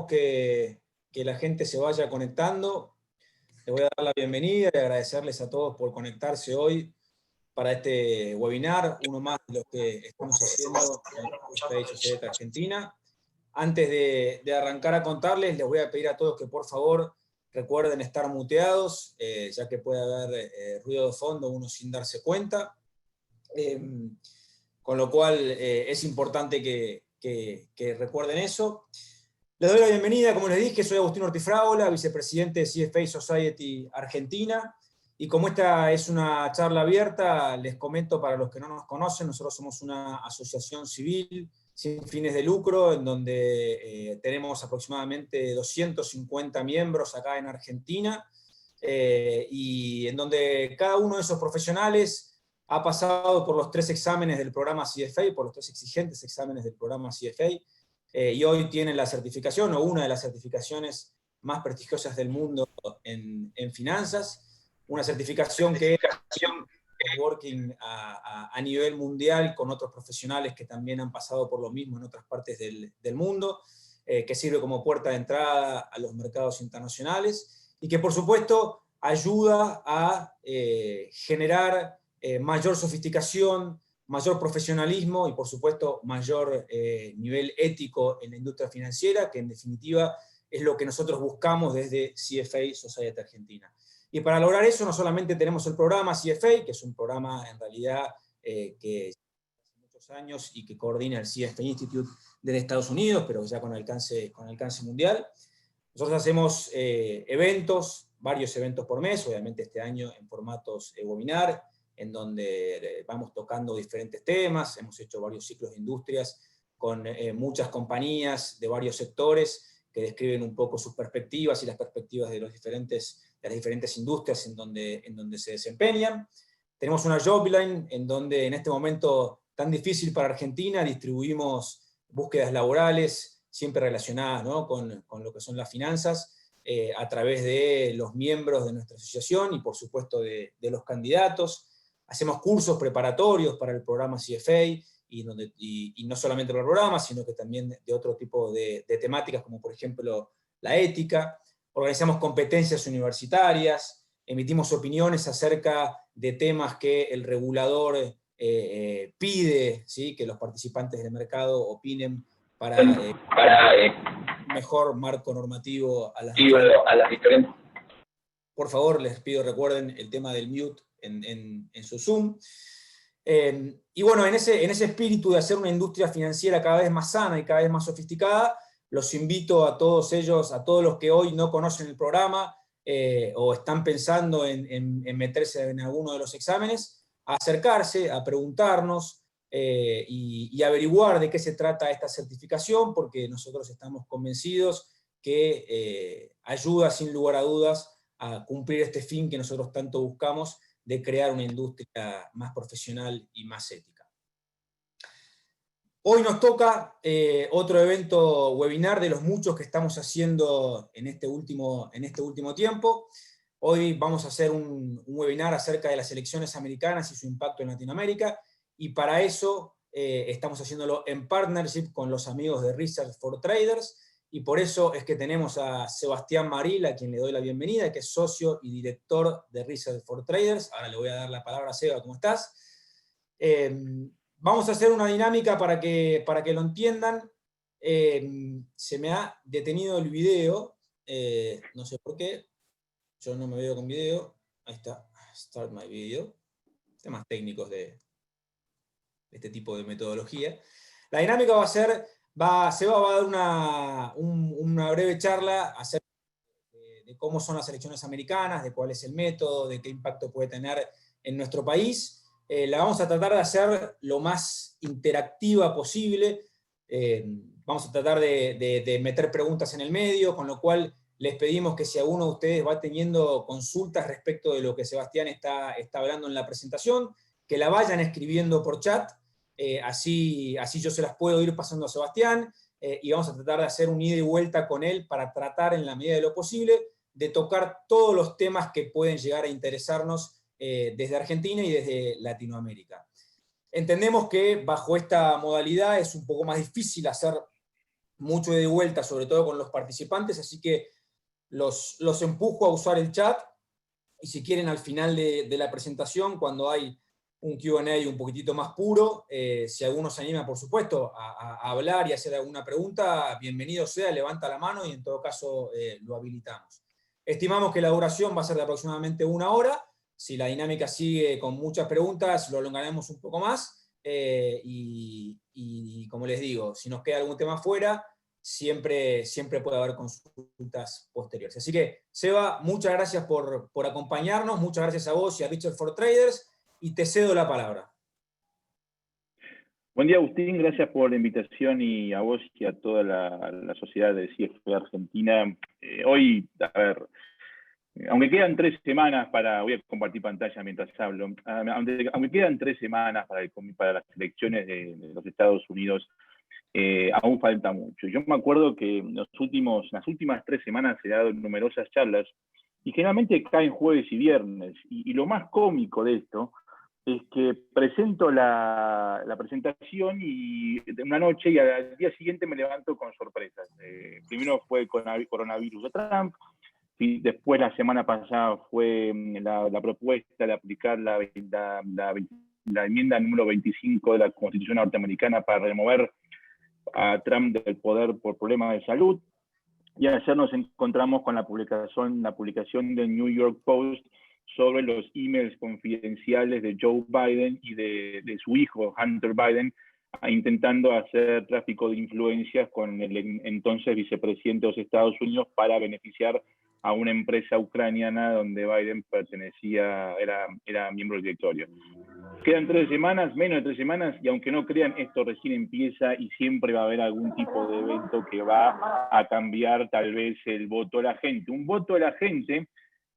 que la gente se vaya conectando. Les voy a dar la bienvenida y agradecerles a todos por conectarse hoy para este webinar, uno más de los que estamos haciendo en CFA Society Argentina. Antes de arrancar a contarles, les voy a pedir a todos que por favor recuerden estar muteados, ya que puede haber ruido de fondo uno sin darse cuenta. Con lo cual es importante que recuerden eso. Les doy la bienvenida, como les dije, soy Agustín Ortifraola, vicepresidente de CFA Society Argentina, y como esta es una charla abierta, les comento para los que no nos conocen, nosotros somos una asociación civil sin fines de lucro, en donde tenemos aproximadamente 250 miembros acá en Argentina, y en donde cada uno de esos profesionales ha pasado por los 3 exámenes del programa CFA, por los 3 exigentes exámenes del programa CFA, y hoy tienen la certificación, o una de las certificaciones más prestigiosas del mundo en finanzas, una certificación que es working a nivel mundial con otros profesionales que también han pasado por lo mismo en otras partes del mundo, que sirve como puerta de entrada a los mercados internacionales, y que por supuesto ayuda a generar mayor sofisticación, mayor profesionalismo y por supuesto mayor nivel ético en la industria financiera, que en definitiva es lo que nosotros buscamos desde CFA Society Argentina. Y para lograr eso no solamente tenemos el programa CFA, que es un programa en realidad que hace muchos años y que coordina el CFA Institute de Estados Unidos, pero ya con alcance mundial. Nosotros hacemos eventos, varios eventos por mes, obviamente este año en formatos webinar, en donde vamos tocando diferentes temas, hemos hecho varios ciclos de industrias con muchas compañías de varios sectores que describen un poco sus perspectivas y las perspectivas de las diferentes industrias en donde se desempeñan. Tenemos una jobline en donde en este momento tan difícil para Argentina distribuimos búsquedas laborales siempre relacionadas, ¿no?, con lo que son las finanzas, a través de los miembros de nuestra asociación y por supuesto de los candidatos. Hacemos cursos preparatorios para el programa CFA, y no solamente para el programa, sino que también de otro tipo de temáticas, como por ejemplo la ética. Organizamos competencias universitarias, emitimos opiniones acerca de temas que el regulador pide, ¿sí?, que los participantes del mercado opinen para mejor marco normativo a las diferentes. Por favor, les pido recuerden el tema del mute en su Zoom. Y bueno, en ese espíritu de hacer una industria financiera cada vez más sana y cada vez más sofisticada, los invito a todos ellos, a todos los que hoy no conocen el programa o están pensando en meterse en alguno de los exámenes, a acercarse, a preguntarnos y averiguar de qué se trata esta certificación, porque nosotros estamos convencidos que ayuda sin lugar a dudas a cumplir este fin que nosotros tanto buscamos, de crear una industria más profesional y más ética. Hoy nos toca otro evento webinar de los muchos que estamos haciendo en este último tiempo. Hoy vamos a hacer un webinar acerca de las elecciones americanas y su impacto en Latinoamérica, y para eso estamos haciéndolo en partnership con los amigos de Research for Traders, y por eso es que tenemos a Sebastián Maril, a quien le doy la bienvenida, que es socio y director de Research for Traders. Ahora le voy a dar la palabra a Seba. ¿Cómo estás? Vamos a hacer una dinámica para que lo entiendan. Se me ha detenido el video, no sé por qué, yo no me veo con video. Ahí está, Start My Video. Temas técnicos de este tipo de metodología. La dinámica va a ser... Seba va a dar una breve charla acerca de cómo son las elecciones americanas, de cuál es el método, de qué impacto puede tener en nuestro país. La vamos a tratar de hacer lo más interactiva posible. Vamos a tratar de meter preguntas en el medio, con lo cual les pedimos que si alguno de ustedes va teniendo consultas respecto de lo que Sebastián está hablando en la presentación, que la vayan escribiendo por chat. Así yo se las puedo ir pasando a Sebastián, y vamos a tratar de hacer un ida y vuelta con él para tratar en la medida de lo posible de tocar todos los temas que pueden llegar a interesarnos desde Argentina y desde Latinoamérica. Entendemos que bajo esta modalidad es un poco más difícil hacer mucho de vuelta, sobre todo con los participantes, así que los empujo a usar el chat, y si quieren al final de la presentación, cuando hay un Q&A un poquitito más puro, si alguno se anima, por supuesto, a hablar y hacer alguna pregunta, bienvenido sea, levanta la mano y en todo caso lo habilitamos. Estimamos que la duración va a ser de aproximadamente 1 hora. Si la dinámica sigue con muchas preguntas, lo elongaremos un poco más. Y como les digo, si nos queda algún tema fuera, siempre puede haber consultas posteriores. Así que, Seba, muchas gracias por acompañarnos, muchas gracias a vos y a Richard for Traders, y te cedo la palabra. Buen día, Agustín, gracias por la invitación y a vos y a toda la sociedad de CFE Argentina. Hoy, a ver, aunque quedan 3 semanas voy a compartir pantalla mientras hablo, aunque quedan 3 semanas para las elecciones de los Estados Unidos, aún falta mucho. Yo me acuerdo que las últimas 3 semanas se han dado numerosas charlas y generalmente caen jueves y viernes. Y lo más cómico de esto es que presento la presentación y de una noche y al día siguiente me levanto con sorpresas. Primero fue el coronavirus de Trump, y después la semana pasada fue la propuesta de aplicar la enmienda número 25 de la Constitución norteamericana para remover a Trump del poder por problemas de salud. Y ayer nos encontramos con la publicación del New York Post sobre los emails confidenciales de Joe Biden y de su hijo, Hunter Biden, intentando hacer tráfico de influencias con el entonces vicepresidente de los Estados Unidos para beneficiar a una empresa ucraniana donde Biden era miembro del directorio. Quedan 3 semanas, menos de 3 semanas, y aunque no crean, esto recién empieza y siempre va a haber algún tipo de evento que va a cambiar tal vez el voto de la gente. Un voto de la gente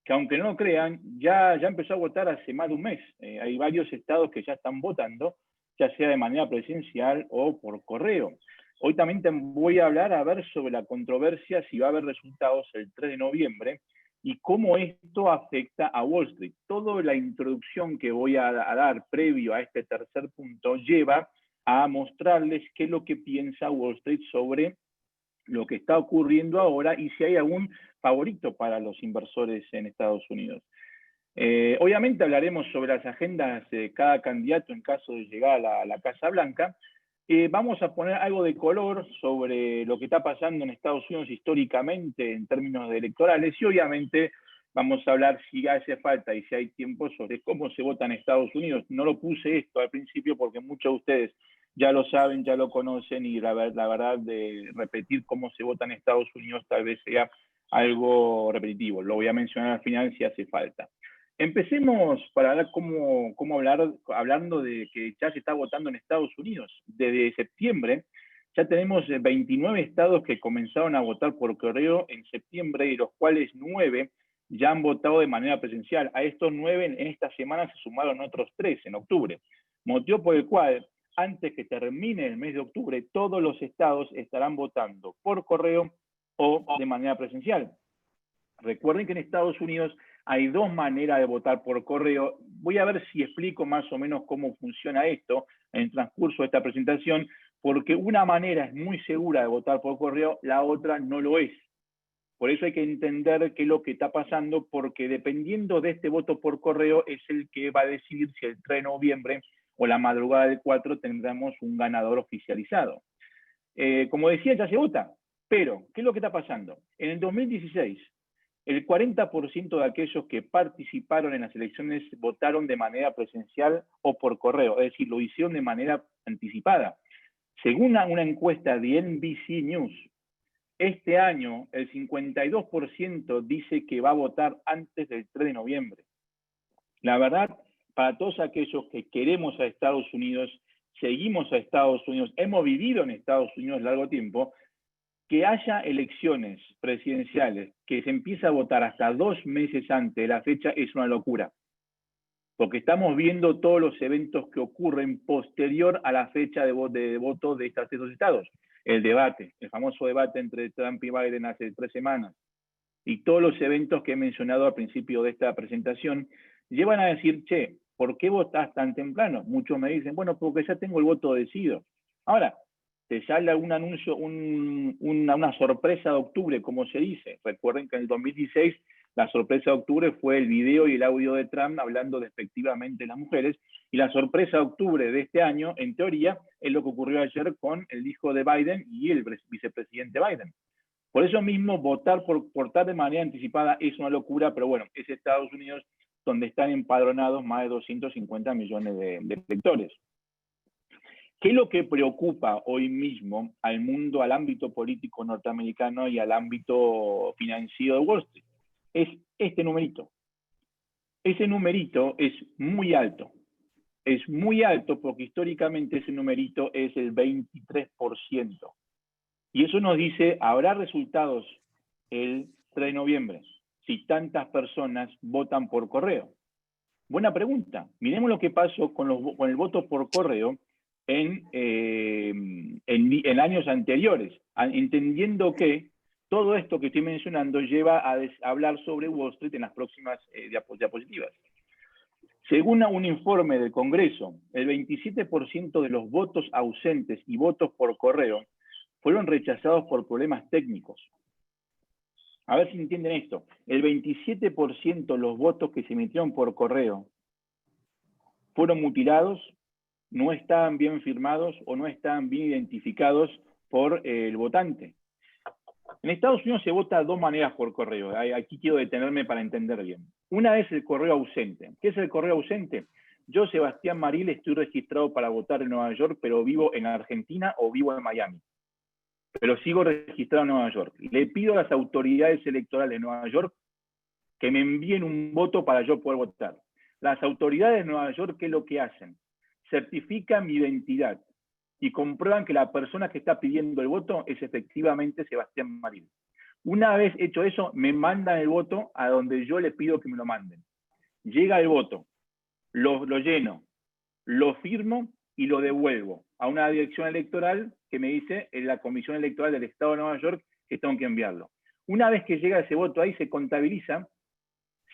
que, aunque no lo crean, ya empezó a votar hace más de un mes. Hay varios estados que ya están votando, ya sea de manera presencial o por correo. Hoy también voy a hablar sobre la controversia si va a haber resultados el 3 de noviembre y cómo esto afecta a Wall Street. Toda la introducción que voy a dar previo a este tercer punto lleva a mostrarles qué es lo que piensa Wall Street sobre lo que está ocurriendo ahora y si hay algún favorito para los inversores en Estados Unidos. Obviamente hablaremos sobre las agendas de cada candidato en caso de llegar a la Casa Blanca. Vamos a poner algo de color sobre lo que está pasando en Estados Unidos históricamente en términos de electorales y obviamente vamos a hablar, si hace falta y si hay tiempo, sobre cómo se vota en Estados Unidos. No lo puse esto al principio porque muchos de ustedes ya lo saben, ya lo conocen y la verdad de repetir cómo se vota en Estados Unidos tal vez sea algo repetitivo. Lo voy a mencionar al final si hace falta. Empecemos para ver hablando de que ya se está votando en Estados Unidos. Desde septiembre ya tenemos 29 estados que comenzaron a votar por correo en septiembre, de los cuales 9 ya han votado de manera presencial. A estos 9 en esta semana se sumaron otros 3 en octubre. Motivo por el cual, antes que termine el mes de octubre, todos los estados estarán votando por correo o de manera presencial. Recuerden que en Estados Unidos hay 2 maneras de votar por correo. Voy a ver si explico más o menos cómo funciona esto en el transcurso de esta presentación, porque una manera es muy segura de votar por correo, la otra no lo es. Por eso hay que entender qué es lo que está pasando, porque dependiendo de este voto por correo es el que va a decidir si el 3 de noviembre o la madrugada del 4 tendremos un ganador oficializado. Como decía, ya se vota, pero ¿qué es lo que está pasando? En el 2016, el 40% de aquellos que participaron en las elecciones votaron de manera presencial o por correo, es decir, lo hicieron de manera anticipada. Según una encuesta de NBC News, este año el 52% dice que va a votar antes del 3 de noviembre. La verdad, para todos aquellos que queremos a Estados Unidos, seguimos a Estados Unidos, hemos vivido en Estados Unidos largo tiempo, que haya elecciones presidenciales que se empieza a votar hasta 2 meses antes de la fecha es una locura. Porque estamos viendo todos los eventos que ocurren posterior a la fecha de voto de estos estados. El debate, el famoso debate entre Trump y Biden hace 3 semanas. Y todos los eventos que he mencionado al principio de esta presentación llevan a decir, che, ¿por qué votás tan temprano? Muchos me dicen, bueno, porque ya tengo el voto decidido. Ahora, te sale un anuncio, una sorpresa de octubre, como se dice. Recuerden que en el 2016 la sorpresa de octubre fue el video y el audio de Trump hablando despectivamente de las mujeres, y la sorpresa de octubre de este año, en teoría, es lo que ocurrió ayer con el hijo de Biden y el vicepresidente Biden. Por eso mismo, votar de manera anticipada es una locura, pero bueno, es Estados Unidos donde están empadronados más de 250 millones de electores. ¿Qué es lo que preocupa hoy mismo al mundo, al ámbito político norteamericano y al ámbito financiero de Wall Street? Es este numerito. Ese numerito es muy alto. Es muy alto porque históricamente ese numerito es el 23%. Y eso nos dice, ¿habrá resultados el 3 de noviembre si tantas personas votan por correo? Buena pregunta. Miremos lo que pasó con el voto por correo en años anteriores, entendiendo que todo esto que estoy mencionando lleva a hablar sobre Wall Street en las próximas diapositivas. Según un informe del Congreso, el 27% de los votos ausentes y votos por correo fueron rechazados por problemas técnicos. A ver si entienden esto. El 27% de los votos que se emitieron por correo fueron mutilados, no estaban bien firmados o no estaban bien identificados por el votante. En Estados Unidos se vota de dos maneras por correo. Aquí quiero detenerme para entender bien. Una es el correo ausente. ¿Qué es el correo ausente? Yo, Sebastián Maril, estoy registrado para votar en Nueva York, pero vivo en Argentina o vivo en Miami. Pero sigo registrado en Nueva York. Le pido a las autoridades electorales de Nueva York que me envíen un voto para yo poder votar. Las autoridades de Nueva York, ¿qué es lo que hacen? Certifican mi identidad y comprueban que la persona que está pidiendo el voto es efectivamente Sebastián Maril. Una vez hecho eso, me mandan el voto a donde yo le pido que me lo manden. Llega el voto, lo lleno, lo firmo y lo devuelvo a una dirección electoral que me dice en la Comisión Electoral del Estado de Nueva York que tengo que enviarlo. Una vez que llega ese voto ahí, se contabiliza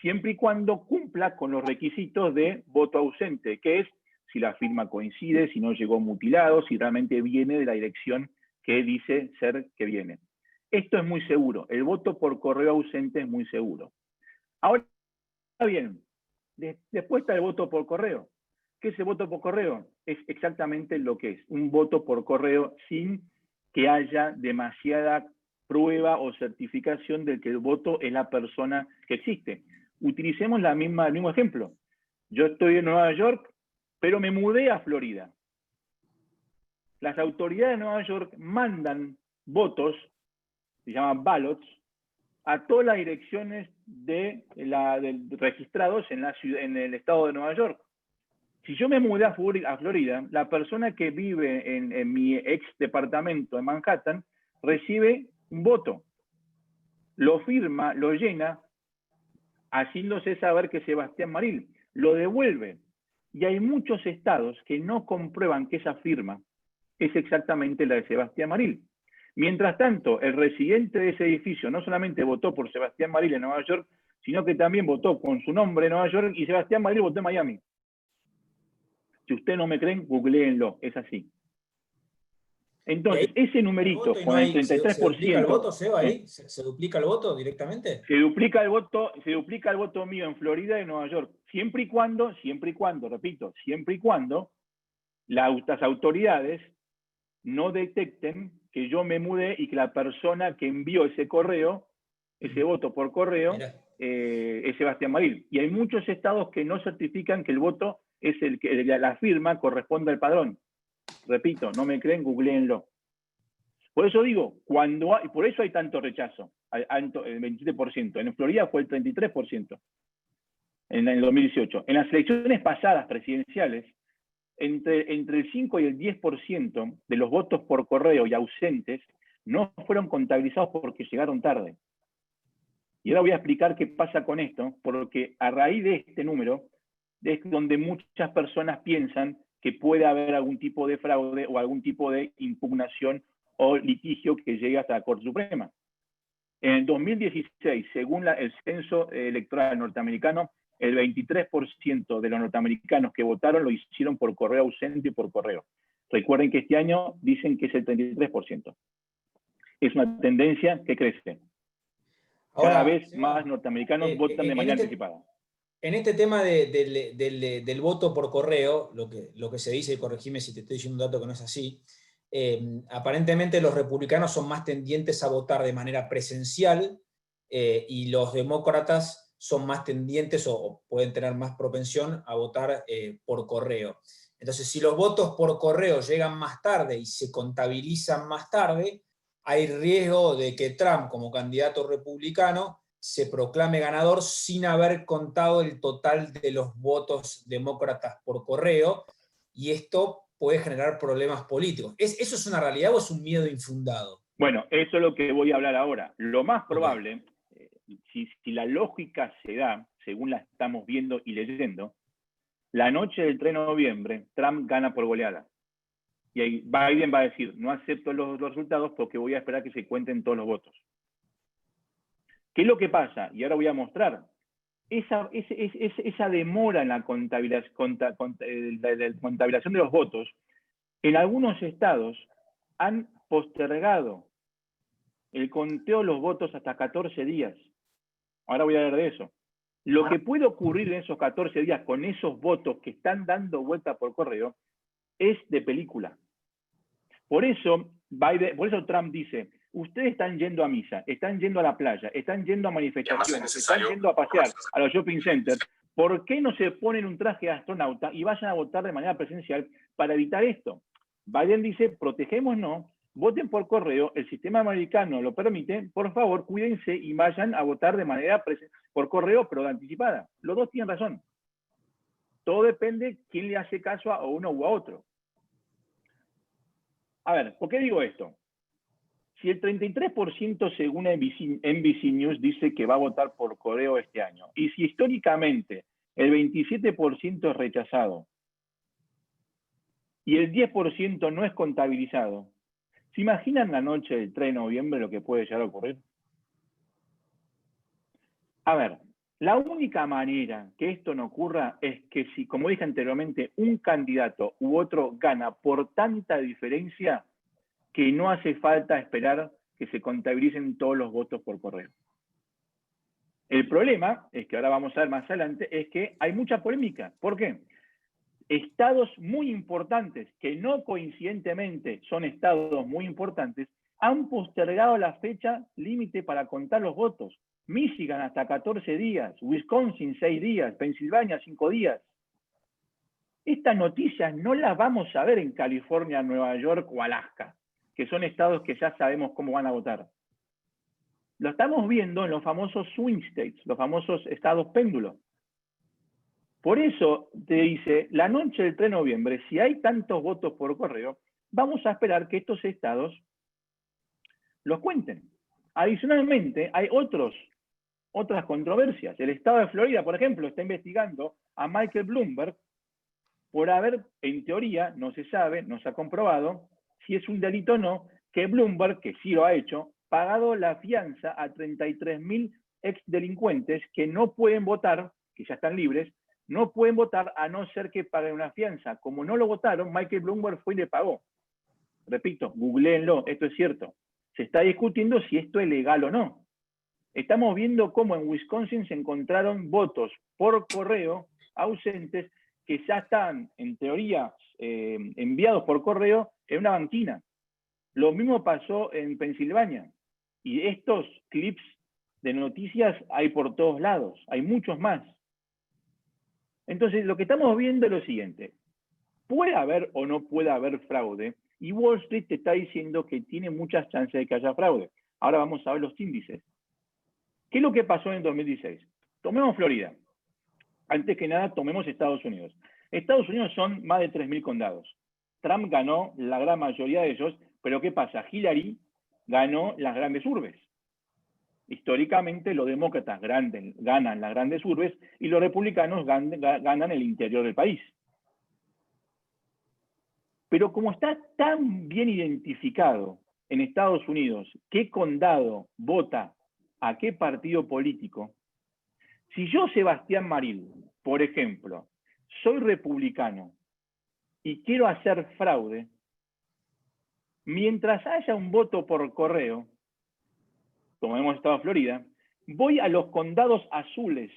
siempre y cuando cumpla con los requisitos de voto ausente, que es si la firma coincide, si no llegó mutilado, si realmente viene de la dirección que dice ser que viene. Esto es muy seguro. El voto por correo ausente es muy seguro. Ahora bien, después está el voto por correo. ¿Qué es el voto por correo? Es exactamente lo que es, un voto por correo sin que haya demasiada prueba o certificación de que el voto es la persona que existe. Utilicemos el mismo ejemplo. Yo estoy en Nueva York, pero me mudé a Florida. Las autoridades de Nueva York mandan votos, se llaman ballots, a todas las direcciones registrados en el estado de Nueva York. Si yo me mudé a Florida, la persona que vive en mi ex departamento en Manhattan recibe un voto, lo firma, lo llena, haciéndose saber que Sebastián Maril lo devuelve. Y hay muchos estados que no comprueban que esa firma es exactamente la de Sebastián Maril. Mientras tanto, el residente de ese edificio no solamente votó por Sebastián Maril en Nueva York, sino que también votó con su nombre en Nueva York y Sebastián Maril votó en Miami. Si ustedes no me creen, googleenlo, es así. Entonces, ese numerito con el 33%... ¿Se duplica el voto, Seba, ahí? ¿Se duplica el voto directamente? Se duplica el voto mío en Florida y en Nueva York, siempre y cuando, repito, siempre y cuando las autoridades no detecten que yo me mudé y que la persona que envió ese correo, ese voto por correo, es Sebastián Maril. Y hay muchos estados que no certifican que el voto es el que la firma corresponde al padrón. Repito, no me creen, googleenlo. Por eso digo, por eso hay tanto rechazo, el 27%. En Florida fue el 33% en el 2018. En las elecciones pasadas presidenciales, entre el 5 y el 10% de los votos por correo y ausentes no fueron contabilizados porque llegaron tarde. Y ahora voy a explicar qué pasa con esto, porque a raíz de este número es donde muchas personas piensan que puede haber algún tipo de fraude o algún tipo de impugnación o litigio que llegue hasta la Corte Suprema. En el 2016, según el censo electoral norteamericano, el 23% de los norteamericanos que votaron lo hicieron por correo ausente y por correo. Recuerden que este año dicen que es el 33%. Es una tendencia que crece. Cada Ahora, vez más norteamericanos votan de manera anticipada. En este tema del voto por correo, lo que se dice, y corregime si te estoy diciendo un dato que no es así, aparentemente los republicanos son más tendientes a votar de manera presencial y los demócratas son más tendientes o pueden tener más propensión a votar por correo. Entonces, si los votos por correo llegan más tarde y se contabilizan más tarde, hay riesgo de que Trump, como candidato republicano, se proclame ganador sin haber contado el total de los votos demócratas por correo, y esto puede generar problemas políticos. ¿Eso es una realidad o es un miedo infundado? Bueno, eso es lo que voy a hablar ahora. Lo más probable, si la lógica se da, según la estamos viendo y leyendo, la noche del 3 de noviembre, Trump gana por goleada. Y ahí Biden va a decir, no acepto los resultados porque voy a esperar que se cuenten todos los votos. ¿Qué es lo que pasa? Y ahora voy a mostrar. Esa demora en la contabilización de los votos, en algunos estados han postergado el conteo de los votos hasta 14 días. Ahora voy a hablar de eso. Lo que puede ocurrir en esos 14 días con esos votos que están dando vuelta por correo es de película. Por eso Trump dice, ustedes están yendo a misa, están yendo a la playa, están yendo a manifestaciones, están yendo a pasear a los shopping centers. ¿Por qué no se ponen un traje de astronauta y vayan a votar de manera presencial para evitar esto? Biden dice, protegémonos, voten por correo, el sistema americano lo permite, por favor, cuídense y vayan a votar de manera por correo, pero anticipada. Los dos tienen razón. Todo depende quién le hace caso a uno u a otro. A ver, ¿por qué digo esto? Si el 33% según NBC News dice que va a votar por correo este año, y si históricamente el 27% es rechazado y el 10% no es contabilizado, ¿se imaginan la noche del 3 de noviembre lo que puede llegar a ocurrir? A ver, la única manera que esto no ocurra es que si, como dije anteriormente, un candidato u otro gana por tanta diferencia que no hace falta esperar que se contabilicen todos los votos por correo. El problema, es que ahora vamos a ver más adelante, es que hay mucha polémica. ¿Por qué? Estados muy importantes, que no coincidentemente son estados muy importantes, han postergado la fecha límite para contar los votos. Michigan hasta 14 días, Wisconsin 6 días, Pensilvania 5 días. Estas noticias no las vamos a ver en California, Nueva York o Alaska, que son estados que ya sabemos cómo van a votar. Lo estamos viendo en los famosos swing states, los famosos estados péndulos. Por eso te dice, la noche del 3 de noviembre, si hay tantos votos por correo, vamos a esperar que estos estados los cuenten. Adicionalmente, hay otras controversias. El estado de Florida, por ejemplo, está investigando a Michael Bloomberg por haber, en teoría, no se sabe, no se ha comprobado, si es un delito o no, que Bloomberg, que sí lo ha hecho, pagado la fianza a 33.000 exdelincuentes que no pueden votar, que ya están libres, no pueden votar a no ser que paguen una fianza. Como no lo votaron, Michael Bloomberg fue y le pagó. Repito, googleenlo, esto es cierto. Se está discutiendo si esto es legal o no. Estamos viendo cómo en Wisconsin se encontraron votos por correo ausentes que ya están, en teoría, enviados por correo en una banquina. Lo mismo pasó en Pensilvania. Y estos clips de noticias hay por todos lados, hay muchos más. Entonces, lo que estamos viendo es lo siguiente. Puede haber o no puede haber fraude, y Wall Street te está diciendo que tiene muchas chances de que haya fraude. Ahora vamos a ver los índices. ¿Qué es lo que pasó en 2016? Tomemos Florida. Antes que nada, tomemos Estados Unidos. Estados Unidos son más de 3.000 condados. Trump ganó la gran mayoría de ellos, pero ¿qué pasa? Hillary ganó las grandes urbes. Históricamente los demócratas ganan las grandes urbes y los republicanos ganan el interior del país. Pero como está tan bien identificado en Estados Unidos qué condado vota a qué partido político, si yo, Sebastián Maril, por ejemplo, soy republicano y quiero hacer fraude, Mientras haya un voto por correo, como hemos estado en Florida, voy a los condados azules,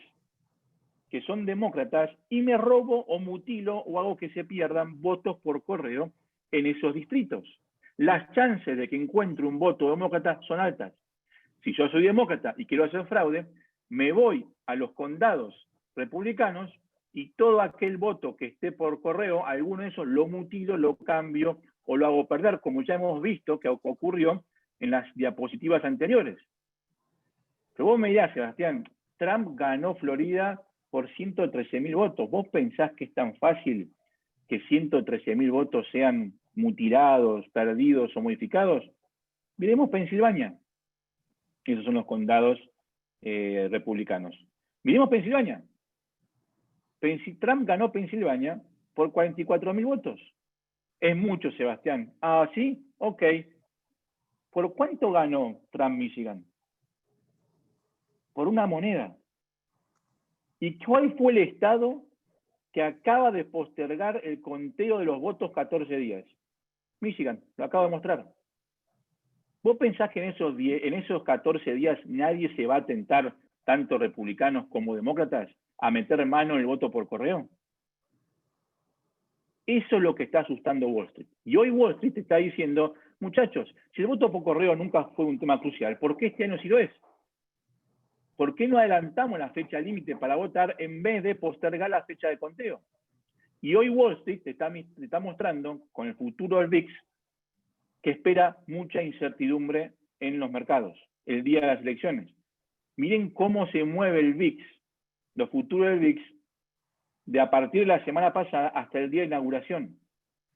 que son demócratas, y me robo o mutilo o hago que se pierdan votos por correo en esos distritos. Las chances de que encuentre un voto demócrata son altas. Si yo soy demócrata y quiero hacer fraude, me voy a los condados republicanos y todo aquel voto que esté por correo, alguno de esos lo mutilo, lo cambio o lo hago perder, como ya hemos visto que ocurrió en las diapositivas anteriores. Pero vos me dirás, Sebastián, Trump ganó Florida por 113.000 votos. ¿Vos pensás que es tan fácil que 113.000 votos sean mutilados, perdidos o modificados? Miremos Pensilvania. Esos son los condados republicanos. Miremos Pensilvania. Trump ganó Pensilvania por 44.000 votos. Es mucho, Sebastián. Ah, ¿sí? Ok. ¿Por cuánto ganó Trump Michigan? Por una moneda. ¿Y cuál fue el estado que acaba de postergar el conteo de los votos 14 días? Michigan, lo acabo de mostrar. ¿Vos pensás que en esos 14 días nadie se va a tentar, tanto republicanos como demócratas, a meter mano en el voto por correo? Eso es lo que está asustando Wall Street. Y hoy Wall Street te está diciendo, muchachos, si el voto por correo nunca fue un tema crucial, ¿por qué este año sí lo es? ¿Por qué no adelantamos la fecha límite para votar en vez de postergar la fecha de conteo? Y hoy Wall Street te está mostrando, con el futuro del VIX, que espera mucha incertidumbre en los mercados el día de las elecciones. Miren cómo se mueve el VIX, los futuros del VIX, de a partir de la semana pasada hasta el día de inauguración.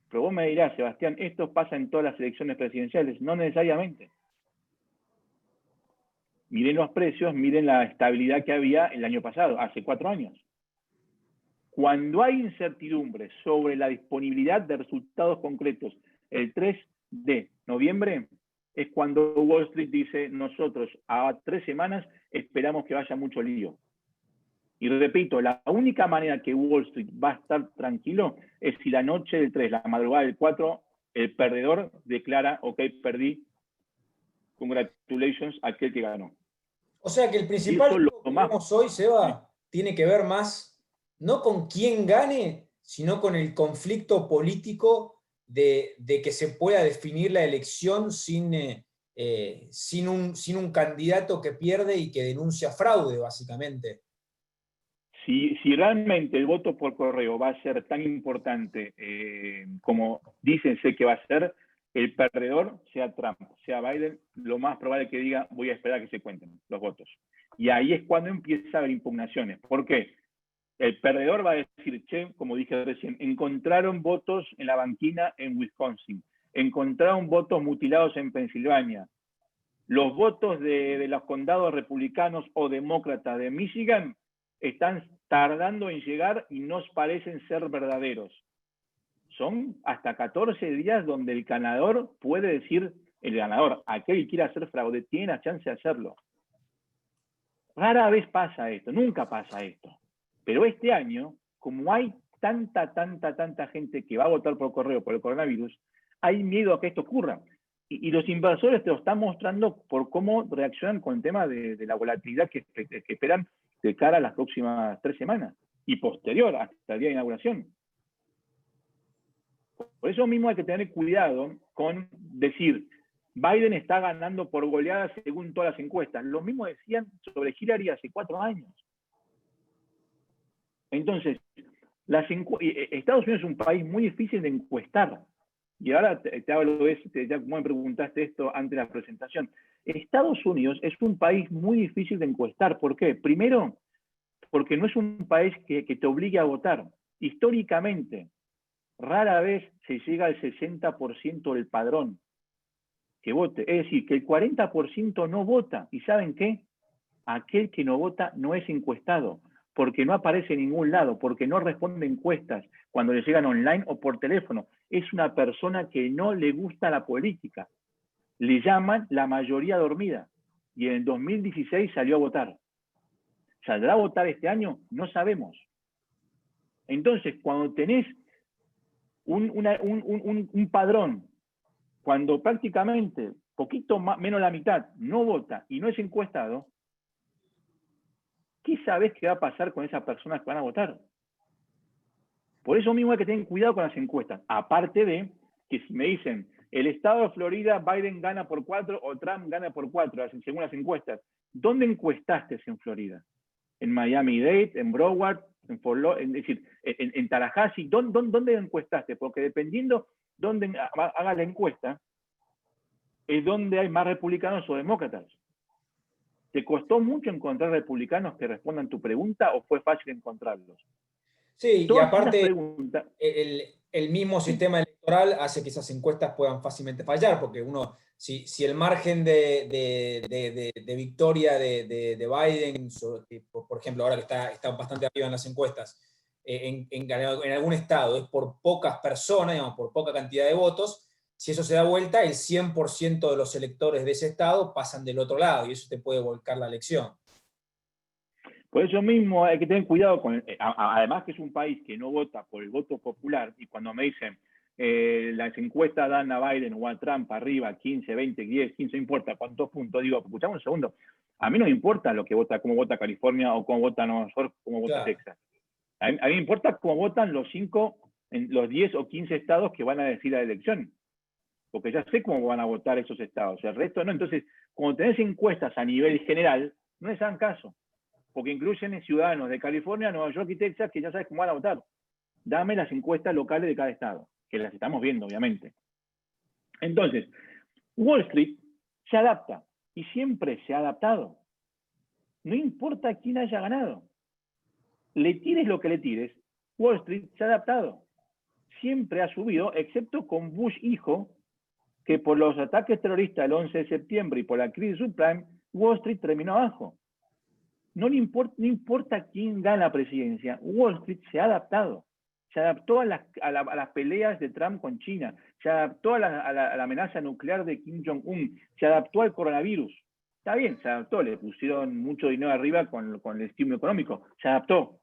Pero vos me dirás, Sebastián, esto pasa en todas las elecciones presidenciales. No necesariamente. Miren los precios, miren la estabilidad que había el año pasado, hace 4 años. Cuando hay incertidumbre sobre la disponibilidad de resultados concretos el 3 de noviembre, es cuando Wall Street dice, nosotros a 3 semanas esperamos que vaya mucho lío. Y repito, la única manera que Wall Street va a estar tranquilo es si la noche del 3, la madrugada del 4, el perdedor declara, ok, perdí, congratulations a aquel que ganó. O sea que el principal riesgo que vemos hoy, Seba, tiene que ver más no con quién gane, sino con el conflicto político de que se pueda definir la elección sin un candidato que pierde y que denuncia fraude, básicamente. Si realmente el voto por correo va a ser tan importante como dicen que va a ser, el perdedor, sea Trump, sea Biden, lo más probable es que diga, voy a esperar a que se cuenten los votos. Y ahí es cuando empieza a haber impugnaciones. ¿Por qué? El perdedor va a decir, che, como dije recién, encontraron votos en la banquina en Wisconsin, encontraron votos mutilados en Pensilvania, los votos de los condados republicanos o demócratas de Michigan están tardando en llegar y no parecen ser verdaderos. Son hasta 14 días donde el ganador puede decir, el ganador, aquel que quiera hacer fraude, tiene la chance de hacerlo. Rara vez pasa esto, nunca pasa esto. Pero este año, como hay tanta gente que va a votar por correo por el coronavirus, hay miedo a que esto ocurra. Y los inversores te lo están mostrando por cómo reaccionan con el tema de la volatilidad que esperan de cara a las próximas 3 semanas y posterior hasta el día de inauguración. Por eso mismo hay que tener cuidado con decir, Biden está ganando por goleada según todas las encuestas. Lo mismo decían sobre Hillary hace 4 años. Entonces, Estados Unidos es un país muy difícil de encuestar. Y ahora te hablo de eso, ya como me preguntaste esto antes de la presentación. Estados Unidos es un país muy difícil de encuestar. ¿Por qué? Primero, porque no es un país que te obligue a votar. Históricamente, rara vez se llega al 60% del padrón que vote. Es decir, que el 40% no vota. ¿Y saben qué? Aquel que no vota no es encuestado, porque no aparece en ningún lado, porque no responde encuestas cuando le llegan online o por teléfono. Es una persona que no le gusta la política. Le llaman la mayoría dormida. Y en el 2016 salió a votar. ¿Saldrá a votar este año? No sabemos. Entonces, cuando tenés un padrón cuando prácticamente poquito más, menos la mitad no vota y no es encuestado, ¿qué sabes qué va a pasar con esas personas que van a votar? Por eso mismo hay que tener cuidado con las encuestas. Aparte de que si me dicen, el estado de Florida, Biden gana por 4 o Trump gana por 4, según las encuestas, ¿dónde encuestaste en Florida? ¿En Miami-Dade, en Broward, es decir, en Tallahassee? ¿Dónde encuestaste? Porque dependiendo dónde haga la encuesta, es donde hay más republicanos o demócratas. ¿Te costó mucho encontrar republicanos que respondan tu pregunta o fue fácil encontrarlos? Sí, y Todas esas aparte preguntas. el mismo sistema electoral hace que esas encuestas puedan fácilmente fallar, porque si el margen de victoria de Biden, por ejemplo, ahora que está bastante arriba en las encuestas, en algún estado es por pocas personas, digamos, por poca cantidad de votos, si eso se da vuelta, el 100% de los electores de ese estado pasan del otro lado y eso te puede volcar la elección. Por eso mismo hay que tener cuidado con, además que es un país que no vota por el voto popular, y cuando me dicen las encuestas dan a Biden o a Trump arriba 15, 20, 10, 15, no importa cuántos puntos, digo, escuchamos un segundo, a mí no me importa lo que vota, cómo vota California o cómo vota Nueva York, cómo vota Claro. Texas. A mí me importa cómo votan los 10 o 15 estados que van a decir la elección, porque ya sé cómo van a votar esos estados, el resto no. Entonces, cuando tenés encuestas a nivel general, no les hagan caso, porque incluyen ciudadanos de California, Nueva York y Texas que ya sabes cómo van a votar. Dame las encuestas locales de cada estado, que las estamos viendo, obviamente. Entonces, Wall Street se adapta y siempre se ha adaptado. No importa quién haya ganado. Le tires lo que le tires, Wall Street se ha adaptado. Siempre ha subido, excepto con Bush hijo, que por los ataques terroristas del 11 de septiembre y por la crisis subprime, Wall Street terminó abajo. No importa quién gana la presidencia, Wall Street se ha adaptado. Se adaptó a las peleas de Trump con China, se adaptó a la amenaza nuclear de Kim Jong-un, se adaptó al coronavirus. Está bien, se adaptó, le pusieron mucho dinero arriba con el estímulo económico, se adaptó.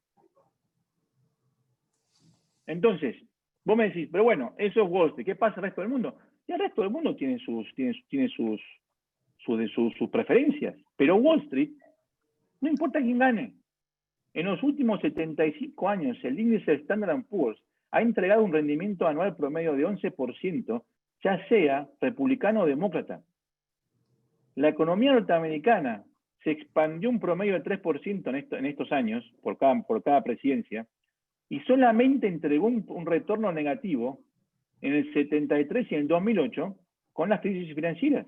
Entonces, vos me decís, pero bueno, eso es Wall Street, ¿qué pasa el resto del mundo? Y el resto del mundo tiene sus preferencias, pero Wall Street, no importa quién gane. En los últimos 75 años, el índice Standard & Poor's ha entregado un rendimiento anual promedio de 11%, ya sea republicano o demócrata. La economía norteamericana se expandió un promedio de 3% en estos años, por cada presidencia, y solamente entregó un retorno negativo en el 73 y en el 2008 con las crisis financieras.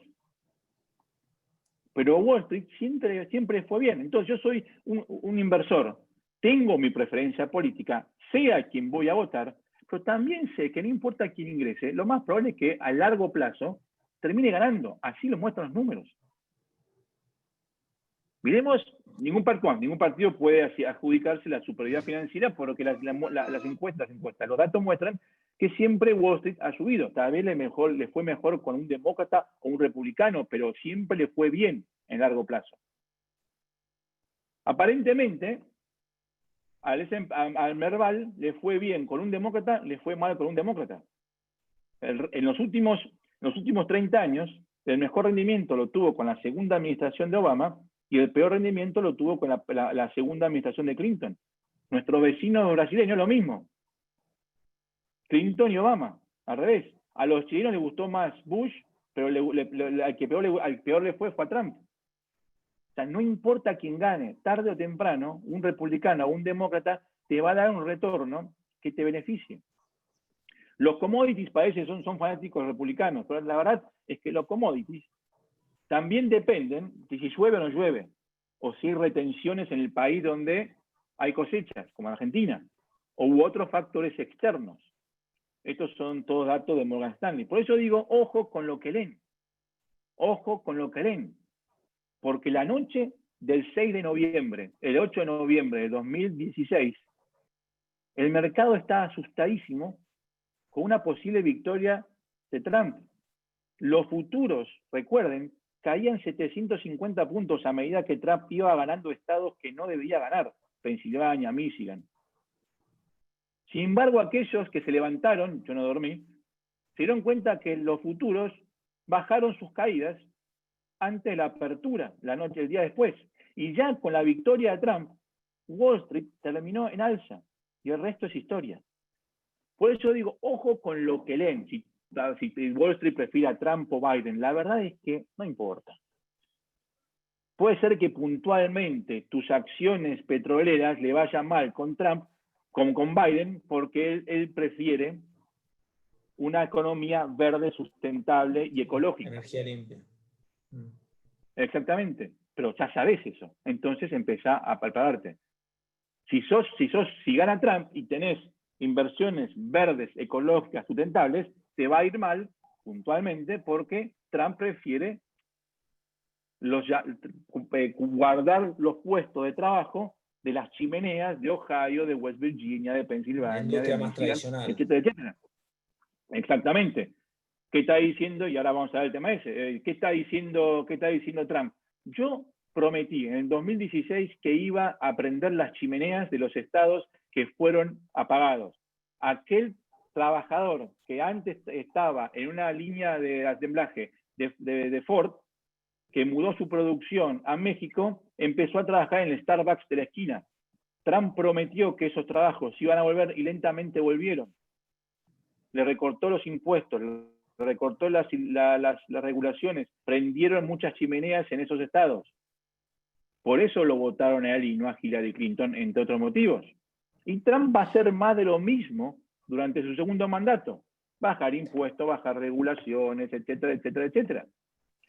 Pero Wall Street siempre fue bien. Entonces yo soy un inversor, tengo mi preferencia política, sé a quién voy a votar, pero también sé que no importa quién ingrese, lo más probable es que a largo plazo termine ganando. Así lo muestran los números. Miremos, ningún partido puede adjudicarse la superioridad financiera porque las encuestas, los datos muestran que siempre Wall Street ha subido. Tal vez le fue mejor con un demócrata o un republicano, pero siempre le fue bien en largo plazo. Aparentemente, al Merval le fue bien con un demócrata, le fue mal con un demócrata. En los últimos 30 años, el mejor rendimiento lo tuvo con la segunda administración de Obama y el peor rendimiento lo tuvo con la segunda administración de Clinton. Nuestro vecino brasileño lo mismo. Clinton y Obama, al revés. A los chilenos les gustó más Bush, pero al que peor le fue a Trump. O sea, no importa quién gane, tarde o temprano, un republicano o un demócrata te va a dar un retorno que te beneficie. Los commodities parece son fanáticos republicanos, pero la verdad es que los commodities también dependen de si llueve o no llueve, o si hay retenciones en el país donde hay cosechas, como en Argentina, u otros factores externos. Estos son todos datos de Morgan Stanley. Por eso digo, ojo con lo que leen. Ojo con lo que leen. Porque la noche del 6 de noviembre, el 8 de noviembre de 2016, el mercado está asustadísimo con una posible victoria de Trump. Los futuros, recuerden, caían 750 puntos a medida que Trump iba ganando estados que no debía ganar, Pensilvania, Michigan. Sin embargo, aquellos que se levantaron, yo no dormí, se dieron cuenta que los futuros bajaron sus caídas antes de la apertura, el día después. Y ya con la victoria de Trump, Wall Street terminó en alza. Y el resto es historia. Por eso digo, ojo con lo que leen. Si Wall Street prefiere a Trump o Biden, la verdad es que no importa. Puede ser que puntualmente tus acciones petroleras le vayan mal con Trump, con Biden, porque él prefiere una economía verde, sustentable y ecológica. Energía limpia. Exactamente. Pero ya sabes eso. Entonces empezá a prepararte. Si gana Trump y tenés inversiones verdes, ecológicas, sustentables, te va a ir mal puntualmente porque Trump prefiere guardar los puestos de trabajo de las chimeneas de Ohio, de West Virginia, de Pensilvania, industria de más Michigan, tradicional. etcétera, etcétera. Exactamente. ¿Qué está diciendo? Y ahora vamos a ver el tema ese. ¿Qué está diciendo Trump? Yo prometí en el 2016 que iba a prender las chimeneas de los estados que fueron apagados. Aquel trabajador que antes estaba en una línea de assemblaje de Ford, que mudó su producción a México, empezó a trabajar en el Starbucks de la esquina. Trump prometió que esos trabajos iban a volver y lentamente volvieron. Le recortó los impuestos, le recortó las regulaciones, prendieron muchas chimeneas en esos estados. Por eso lo votaron a él y no a Hillary Clinton, entre otros motivos. Y Trump va a hacer más de lo mismo durante su segundo mandato. Bajar impuestos, bajar regulaciones, etcétera, etcétera, etcétera.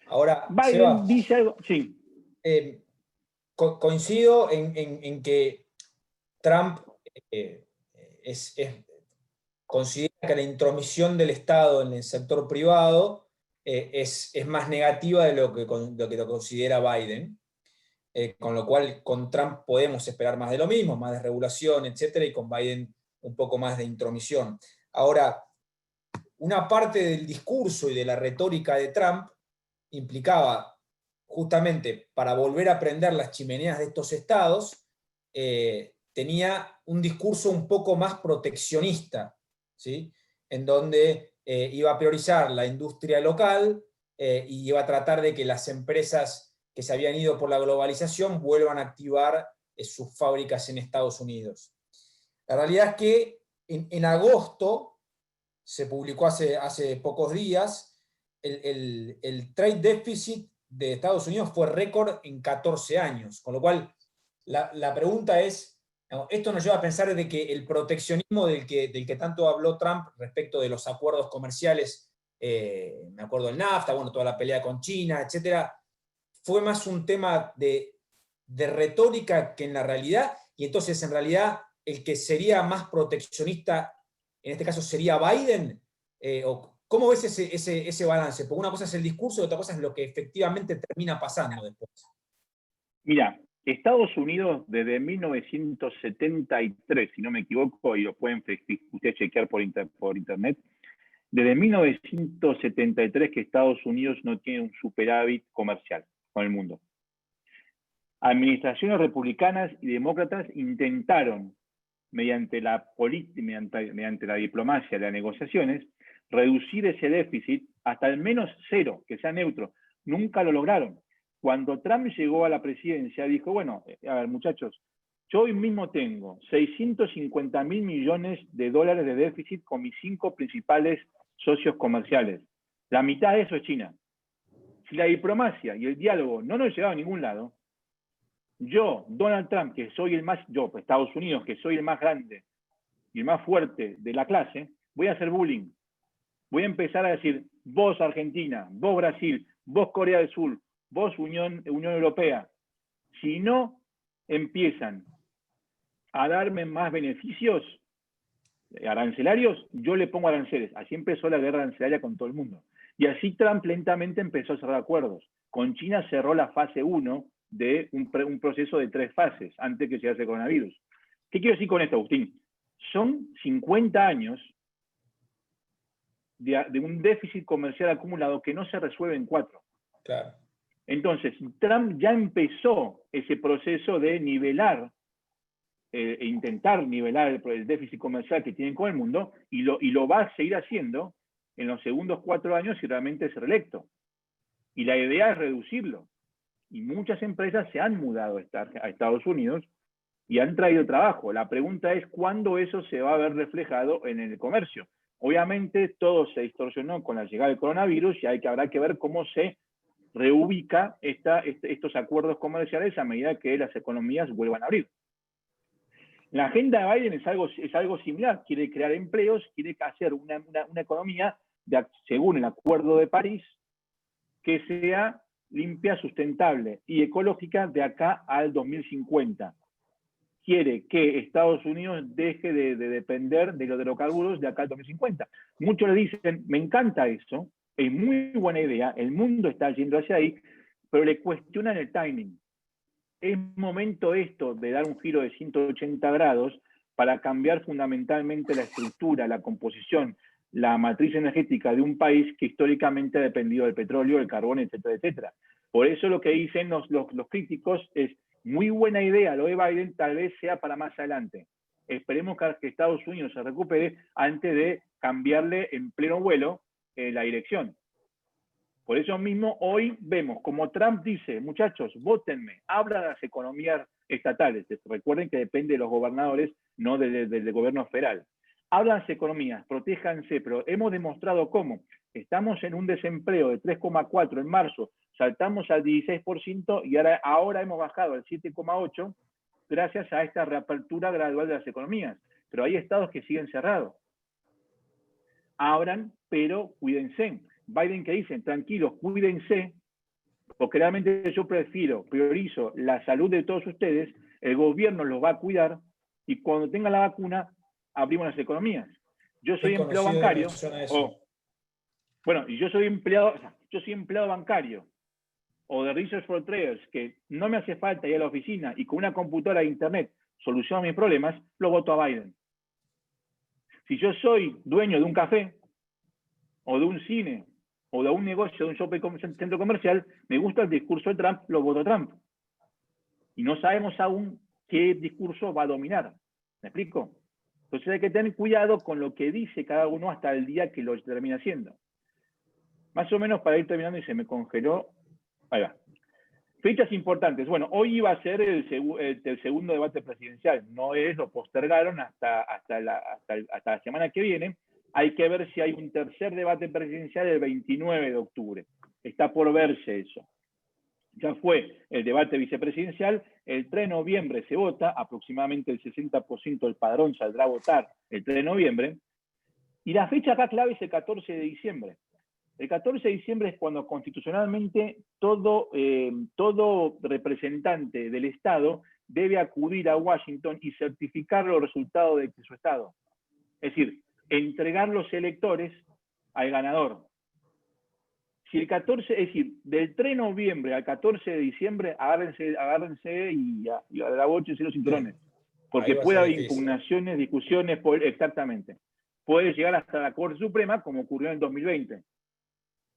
Ahora, Biden Seba, dice algo, sí. Coincido en que Trump considera que la intromisión del Estado en el sector privado es más negativa de lo que lo considera Biden. Con lo cual con Trump podemos esperar más de lo mismo, más de regulación, etcétera, y con Biden un poco más de intromisión. Ahora, una parte del discurso y de la retórica de Trump implicaba justamente para volver a prender las chimeneas de estos estados, tenía un discurso un poco más proteccionista, ¿sí? En donde iba a priorizar la industria local y iba a tratar de que las empresas que se habían ido por la globalización vuelvan a activar sus fábricas en Estados Unidos. La realidad es que en agosto, se publicó hace pocos días, el trade deficit de Estados Unidos fue récord en 14 años, con lo cual la pregunta es, esto nos lleva a pensar de que el proteccionismo del que tanto habló Trump respecto de los acuerdos comerciales, me acuerdo del NAFTA, bueno, toda la pelea con China, etcétera, fue más un tema de retórica que en la realidad, y entonces en realidad el que sería más proteccionista, en este caso sería Biden, ¿cómo ves ese balance? Porque una cosa es el discurso y otra cosa es lo que efectivamente termina pasando después. Mira, Estados Unidos desde 1973, si no me equivoco, y lo pueden ustedes chequear por internet, desde 1973 que Estados Unidos no tiene un superávit comercial con el mundo. Administraciones republicanas y demócratas intentaron, mediante la diplomacia, las negociaciones, reducir ese déficit hasta al menos cero, que sea neutro. Nunca lo lograron. Cuando Trump llegó a la presidencia, dijo, bueno, a ver, muchachos, yo hoy mismo tengo 650 mil millones de dólares de déficit con mis 5 principales socios comerciales. La mitad de eso es China. Si la diplomacia y el diálogo no nos llevaban a ningún lado, yo, Donald Trump, Estados Unidos, que soy el más grande y el más fuerte de la clase, voy a hacer bullying. Voy a empezar a decir, vos Argentina, vos Brasil, vos Corea del Sur, vos Unión Europea, si no empiezan a darme más beneficios arancelarios, yo le pongo aranceles. Así empezó la guerra arancelaria con todo el mundo. Y así Trump lentamente empezó a cerrar acuerdos. Con China cerró la fase 1 de un proceso de 3 fases antes que llegase el coronavirus. ¿Qué quiero decir con esto, Agustín? Son 50 años de un déficit comercial acumulado que no se resuelve en 4. Claro. Entonces, Trump ya empezó ese proceso de nivelar, intentar nivelar el déficit comercial que tienen con el mundo, y lo va a seguir haciendo en los segundos 4 años si realmente es reelecto. Y la idea es reducirlo. Y muchas empresas se han mudado a Estados Unidos y han traído trabajo. La pregunta es cuándo eso se va a ver reflejado en el comercio. Obviamente todo se distorsionó con la llegada del coronavirus y habrá que ver cómo se reubica estos acuerdos comerciales a medida que las economías vuelvan a abrir. La agenda de Biden es algo similar. Quiere crear empleos, quiere hacer una economía, según el Acuerdo de París, que sea limpia, sustentable y ecológica de acá al 2050. Quiere que Estados Unidos deje de depender de los hidrocarburos de acá al 2050. Muchos le dicen, me encanta eso, es muy buena idea, el mundo está yendo hacia ahí, pero le cuestionan el timing. Es momento esto de dar un giro de 180 grados para cambiar fundamentalmente la estructura, la composición, la matriz energética de un país que históricamente ha dependido del petróleo, del carbón, etcétera, etcétera. Por eso lo que dicen los críticos es, muy buena idea lo de Biden, tal vez sea para más adelante. Esperemos que Estados Unidos se recupere antes de cambiarle en pleno vuelo la dirección. Por eso mismo hoy vemos como Trump dice, muchachos, vótenme, habla de las economías estatales. Recuerden que depende de los gobernadores, no del gobierno federal. Hablan de las economías, protéjanse, pero hemos demostrado cómo. Estamos en un desempleo de 3,4 en marzo, saltamos al 16% y ahora hemos bajado al 7,8 gracias a esta reapertura gradual de las economías. Pero hay estados que siguen cerrados. Abran, pero cuídense. Biden que dicen, tranquilos, cuídense, porque realmente yo priorizo la salud de todos ustedes, el gobierno los va a cuidar y cuando tenga la vacuna, abrimos las economías. Yo soy empleado bancario, y yo soy empleado bancario o de Research for Traders, que no me hace falta ir a la oficina y con una computadora de internet soluciono mis problemas, lo voto a Biden. Si yo soy dueño de un café o de un cine o de un negocio, de un centro comercial, me gusta el discurso de Trump, lo voto a Trump. Y no sabemos aún qué discurso va a dominar. ¿Me explico? Entonces hay que tener cuidado con lo que dice cada uno hasta el día que lo termina haciendo. Más o menos para ir terminando y se me congeló. Ahí va. Fechas importantes. Bueno, hoy iba a ser el segundo debate presidencial. No es, lo postergaron hasta la semana que viene. Hay que ver si hay un tercer debate presidencial el 29 de octubre. Está por verse eso. Ya fue el debate vicepresidencial. El 3 de noviembre se vota. Aproximadamente el 60% del padrón saldrá a votar el 3 de noviembre. Y la fecha acá clave es el 14 de diciembre. El 14 de diciembre es cuando constitucionalmente todo representante del Estado debe acudir a Washington y certificar los resultados de su Estado. Es decir, entregar los electores al ganador. Si el 14, es decir, del 3 de noviembre al 14 de diciembre, agárrense y abróchense los cinturones. Porque puede haber impugnaciones, discusiones, exactamente. Puede llegar hasta la Corte Suprema, como ocurrió en el 2020.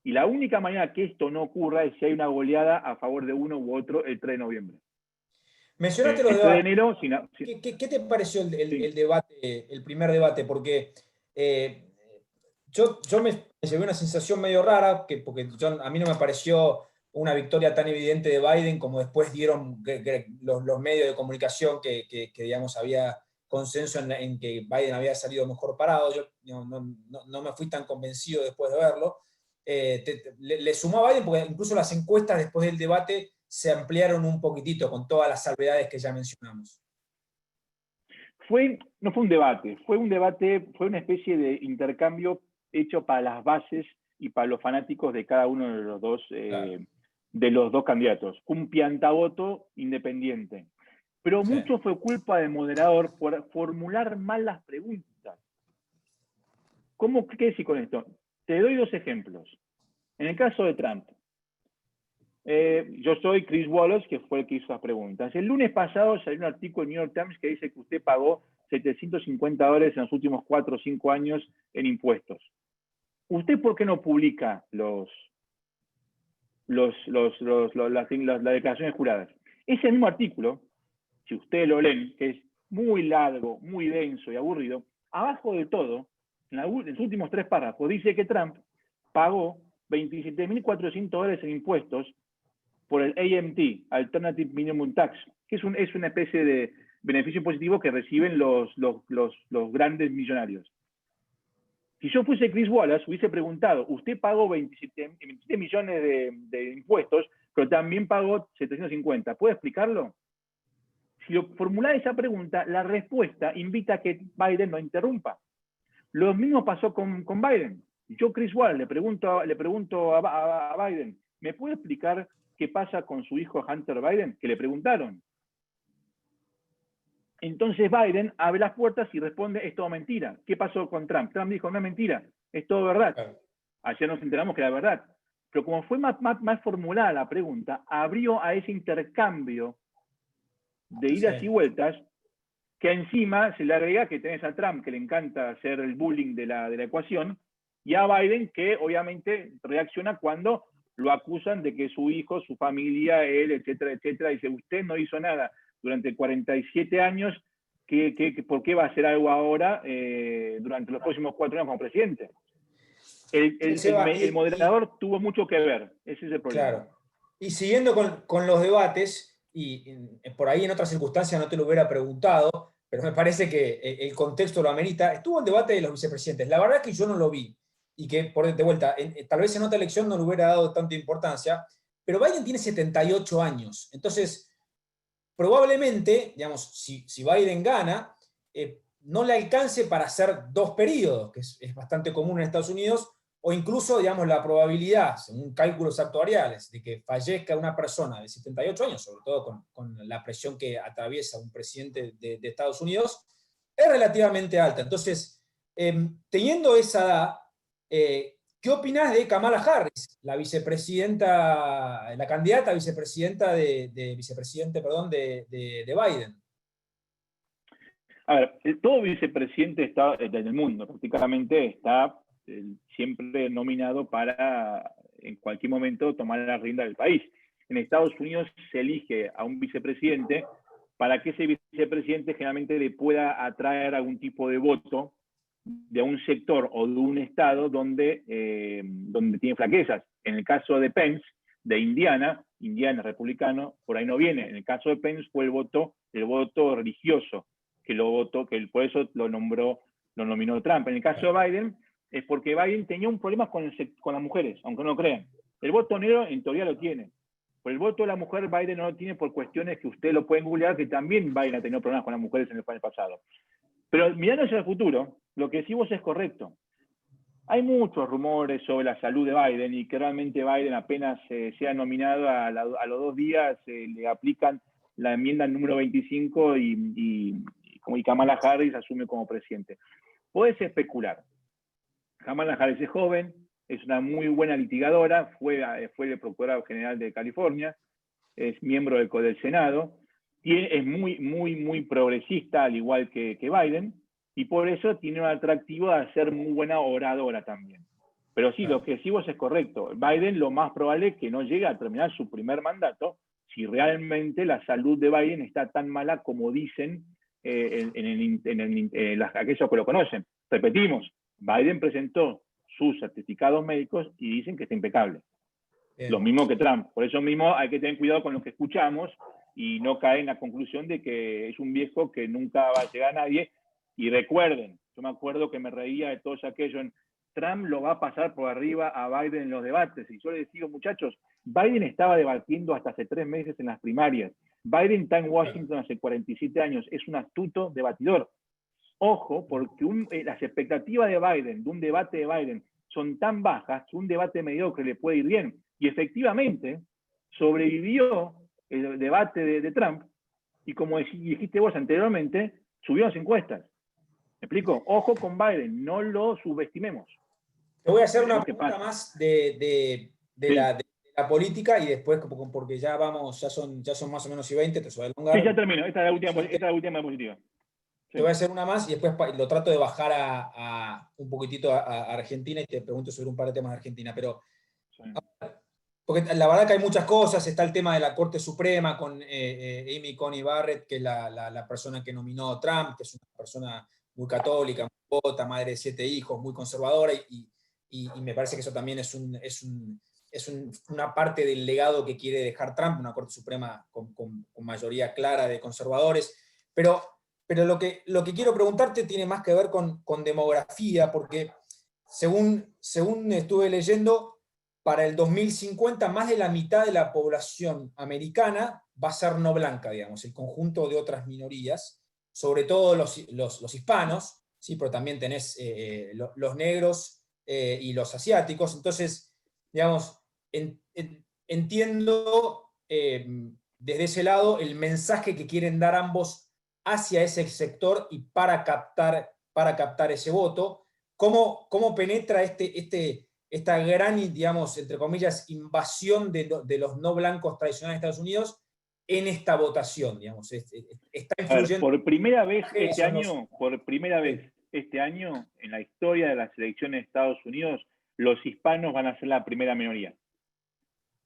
Y la única manera que esto no ocurra es si hay una goleada a favor de uno u otro el 3 de noviembre. Mencionaste los debates. De enero, ¿Qué te pareció el debate, el primer debate? Porque yo me llevé una sensación medio rara, porque a mí no me pareció una victoria tan evidente de Biden como después dieron los medios de comunicación que digamos, había consenso en que Biden había salido mejor parado. Yo no me fui tan convencido después de verlo. Le sumó a Biden porque incluso las encuestas después del debate se ampliaron un poquitito con todas las salvedades que ya mencionamos. No fue un debate, fue una especie de intercambio hecho para las bases y para los fanáticos de cada uno de los dos candidatos. Un piantavoto independiente. Pero mucho fue culpa del moderador por formular mal las preguntas. ¿Qué decir con esto? Te doy dos ejemplos. En el caso de Trump, yo soy Chris Wallace, que fue el que hizo las preguntas. El lunes pasado salió un artículo en New York Times que dice que usted pagó $750 en los últimos 4 o 5 años en impuestos. ¿Usted por qué no publica las declaraciones juradas? Ese mismo artículo, si ustedes lo leen, que es muy largo, muy denso y aburrido, abajo de todo en los últimos 3 párrafos, dice que Trump pagó $27.400 en impuestos por el AMT, Alternative Minimum Tax, que es una especie de beneficio impositivo que reciben los grandes millonarios. Si yo fuese Chris Wallace, hubiese preguntado, usted pagó 27 millones de impuestos, pero también pagó 750. ¿Puede explicarlo? Si lo formula esa pregunta, la respuesta invita a que Biden no interrumpa. Lo mismo pasó con Biden. Yo, Chris Wallace, le pregunto a Biden, ¿me puede explicar qué pasa con su hijo Hunter Biden? Que le preguntaron. Entonces Biden abre las puertas y responde, es todo mentira. ¿Qué pasó con Trump? Trump dijo, no es mentira, es todo verdad. Claro. Ayer nos enteramos que era verdad. Pero como fue más formulada la pregunta, abrió a ese intercambio de idas y vueltas, que encima se le agrega que tenés a Trump, que le encanta hacer el bullying de la ecuación, y a Biden, que obviamente reacciona cuando lo acusan de que su hijo, su familia, él, etcétera, etcétera, dice, usted no hizo nada durante 47 años, ¿por qué va a hacer algo ahora durante los próximos 4 años como presidente? El moderador tuvo mucho que ver, ese es el problema. Claro. Y siguiendo con los debates, y por ahí en otras circunstancias no te lo hubiera preguntado, pero me parece que el contexto lo amerita, estuvo el debate de los vicepresidentes. La verdad es que yo no lo vi, y que, de vuelta, tal vez en otra elección no le hubiera dado tanta importancia, pero Biden tiene 78 años, entonces probablemente, digamos, si Biden gana, no le alcance para hacer 2 periodos, que es bastante común en Estados Unidos, o incluso, digamos, la probabilidad, según cálculos actuariales, de que fallezca una persona de 78 años, sobre todo con la presión que atraviesa un presidente de Estados Unidos, es relativamente alta. Entonces, teniendo esa edad, ¿qué opinás de Kamala Harris, la vicepresidenta, la candidata a vicepresidenta de Biden? A ver, todo vicepresidente está en el mundo, prácticamente está siempre nominado para en cualquier momento tomar la rienda del país. En Estados Unidos se elige a un vicepresidente para que ese vicepresidente generalmente le pueda atraer algún tipo de voto de un sector o de un estado donde tiene flaquezas. En el caso de Pence, de Indiana republicano, por ahí no viene. En el caso de Pence fue el voto religioso, que por eso lo nominó Trump. En el caso de Biden, es porque Biden tenía un problema con las mujeres, aunque no lo crean. El voto negro en teoría lo tiene. Pero el voto de la mujer Biden no lo tiene por cuestiones que ustedes lo pueden googlear, que también Biden ha tenido problemas con las mujeres en el pasado. Pero mirando hacia el futuro, lo que decís vos es correcto. Hay muchos rumores sobre la salud de Biden y que realmente Biden apenas sea nominado a los 2 días le aplican la enmienda número 25 y Kamala Harris asume como presidente. Podés especular. Kamala Harris es joven, es una muy buena litigadora, fue el procurador general de California, es miembro del Senado, es muy, muy, muy progresista, al igual que Biden, y por eso tiene un atractivo de ser muy buena oradora también. Pero sí, lo que decimos es correcto. Biden lo más probable es que no llegue a terminar su primer mandato si realmente la salud de Biden está tan mala como dicen aquellos que lo conocen. Repetimos, Biden presentó sus certificados médicos y dicen que está impecable. Bien. Lo mismo que Trump. Por eso mismo hay que tener cuidado con lo que escuchamos y no caer en la conclusión de que es un viejo que nunca va a llegar a nadie. Y recuerden, yo me acuerdo que me reía de todos aquellos, Trump lo va a pasar por arriba a Biden en los debates. Y yo les digo, muchachos, Biden estaba debatiendo hasta hace 3 meses en las primarias. Biden está en Washington hace 47 años, es un astuto debatidor. Ojo, porque las expectativas de Biden, de un debate de Biden, son tan bajas que un debate mediocre le puede ir bien. Y efectivamente, sobrevivió el debate de Trump, y como dijiste vos anteriormente, subió las encuestas. ¿Me explico? Ojo con Biden, no lo subestimemos. Te voy a hacer una pregunta más de la política y después, porque ya son más o menos y 20, te suele alongar. Sí, ya termino, esta es la última diapositiva. Te voy a hacer una más y después lo trato de bajar un poquitito a Argentina y te pregunto sobre un par de temas de Argentina, pero sí. Porque la verdad que hay muchas cosas, está el tema de la Corte Suprema con Amy Coney Barrett, que es la persona que nominó a Trump, que es una persona muy católica, muy devota, madre de 7 hijos, muy conservadora, y me parece que eso también es una parte del legado que quiere dejar Trump, una Corte Suprema con mayoría clara de conservadores. Pero lo que quiero preguntarte tiene más que ver con demografía, porque según estuve leyendo, para el 2050 más de la mitad de la población americana va a ser no blanca, digamos, el conjunto de otras minorías, sobre todo los hispanos, ¿sí? Pero también tenés los negros y los asiáticos. Entonces, digamos, entiendo desde ese lado el mensaje que quieren dar ambos hacia ese sector y para captar ese voto. ¿Cómo penetra esta gran, digamos, entre comillas, invasión de los no blancos tradicionales de Estados Unidos en esta votación? Digamos, está influyendo. Por primera vez este año, en la historia de las elecciones de Estados Unidos, los hispanos van a ser la primera minoría.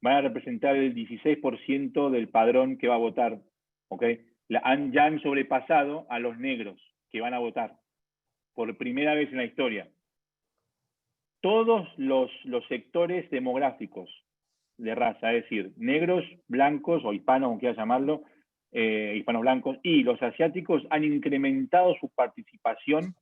Van a representar el 16% del padrón que va a votar. ¿Okay? Ya han sobrepasado a los negros que van a votar. Por primera vez en la historia. Todos los sectores demográficos de raza, es decir, negros, blancos o hispanos, como quieras llamarlo, hispanos blancos, y los asiáticos han incrementado su participación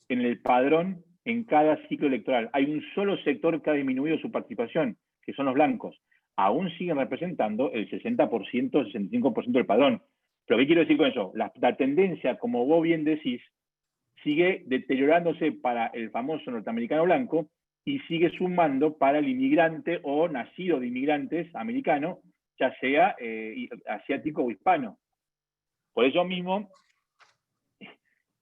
en el padrón en cada ciclo electoral. Hay un solo sector que ha disminuido su participación, que son los blancos. Aún siguen representando el 60%, 65% del padrón. Pero ¿qué quiero decir con eso? La tendencia, como vos bien decís, sigue deteriorándose para el famoso norteamericano blanco y sigue sumando para el inmigrante o nacido de inmigrantes americano, ya sea asiático o hispano. Por eso mismo,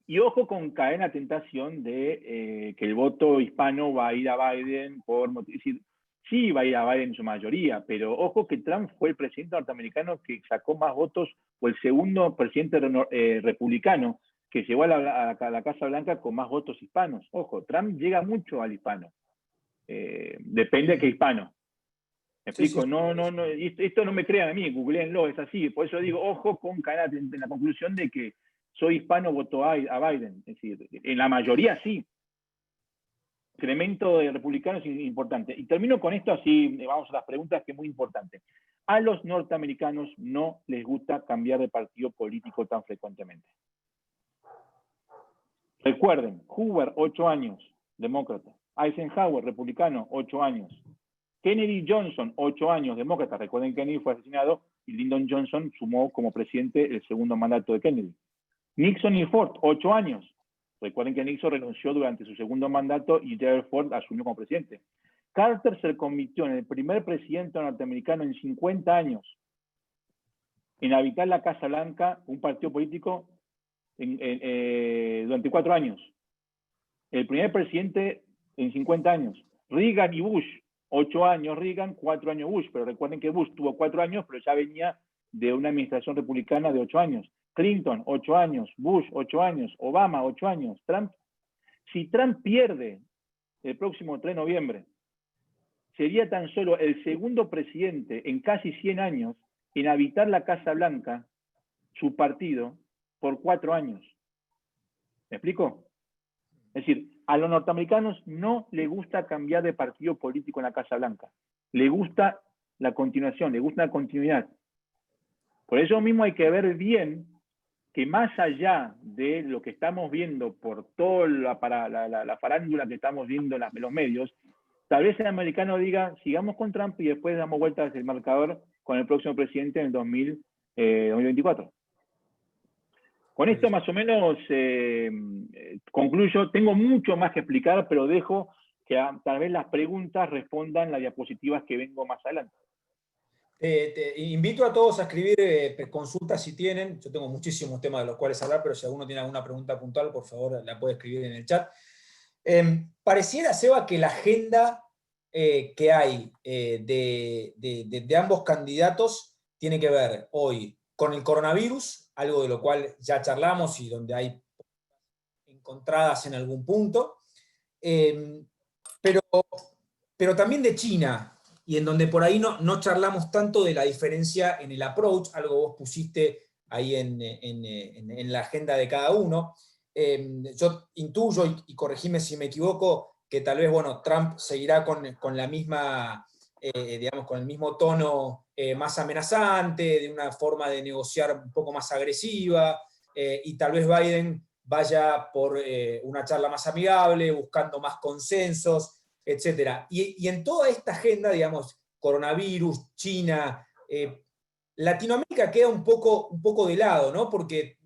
y ojo con caer en la tentación de que el voto hispano va a ir a Biden por decir, sí va a ir a Biden en su mayoría, pero ojo que Trump fue el presidente norteamericano que sacó más votos, o el segundo presidente republicano que llegó a la Casa Blanca con más votos hispanos. Ojo, Trump llega mucho al hispano. Depende de qué hispano. ¿Me explico? Sí. No, esto no me crean a mí, googleenlo, es así. Por eso digo, ojo con caer en la conclusión de que soy hispano, voto a Biden. Es decir, en la mayoría sí. Incremento de republicanos es importante. Y termino con esto, así vamos a las preguntas, que es muy importante. A los norteamericanos no les gusta cambiar de partido político tan frecuentemente. Recuerden, Hoover, 8 años, demócrata. Eisenhower, republicano, 8 años. Kennedy Johnson, 8 años, demócrata. Recuerden que Kennedy fue asesinado y Lyndon Johnson sumó como presidente el segundo mandato de Kennedy. Nixon y Ford, 8 años. Recuerden que Nixon renunció durante su segundo mandato y Gerald Ford asumió como presidente. Carter se convirtió en el primer presidente norteamericano en 50 años en habitar la Casa Blanca, un partido político, durante 4 años. El primer presidente en 50 años. Reagan y Bush, 8 años Reagan, 4 años Bush, pero recuerden que Bush tuvo 4 años, pero ya venía de una administración republicana de 8 años. Clinton, 8 años, Bush, 8 años, Obama, 8 años, Trump. Si Trump pierde el próximo 3 de noviembre, sería tan solo el segundo presidente en casi 100 años en habitar la Casa Blanca, su partido, por 4 años. ¿Me explico? Es decir, a los norteamericanos no les gusta cambiar de partido político en la Casa Blanca. Le gusta la continuación, le gusta la continuidad. Por eso mismo hay que ver bien que más allá de lo que estamos viendo por toda la farándula que estamos viendo en los medios, tal vez el americano diga, sigamos con Trump y después damos vueltas el marcador con el próximo presidente en el 2024. Con esto más o menos concluyo. Tengo mucho más que explicar, pero dejo que tal vez las preguntas respondan las diapositivas que vengo más adelante. Te invito a todos a escribir consultas si tienen. Yo tengo muchísimos temas de los cuales hablar, pero si alguno tiene alguna pregunta puntual, por favor la puede escribir en el chat. Pareciera, Seba, que la agenda que hay de ambos candidatos tiene que ver hoy con el coronavirus, algo de lo cual ya charlamos y donde hay encontradas en algún punto, pero también de China, y en donde por ahí no charlamos tanto de la diferencia en el approach, algo vos pusiste ahí en la agenda de cada uno. yo intuyo, y corregime si me equivoco, que tal vez, bueno, Trump seguirá con la misma, digamos, con el mismo tono más amenazante, de una forma de negociar un poco más agresiva, y tal vez Biden vaya por una charla más amigable, buscando más consensos, etc. Y en toda esta agenda, digamos, coronavirus, China, Latinoamérica queda un poco de lado, ¿no? Porque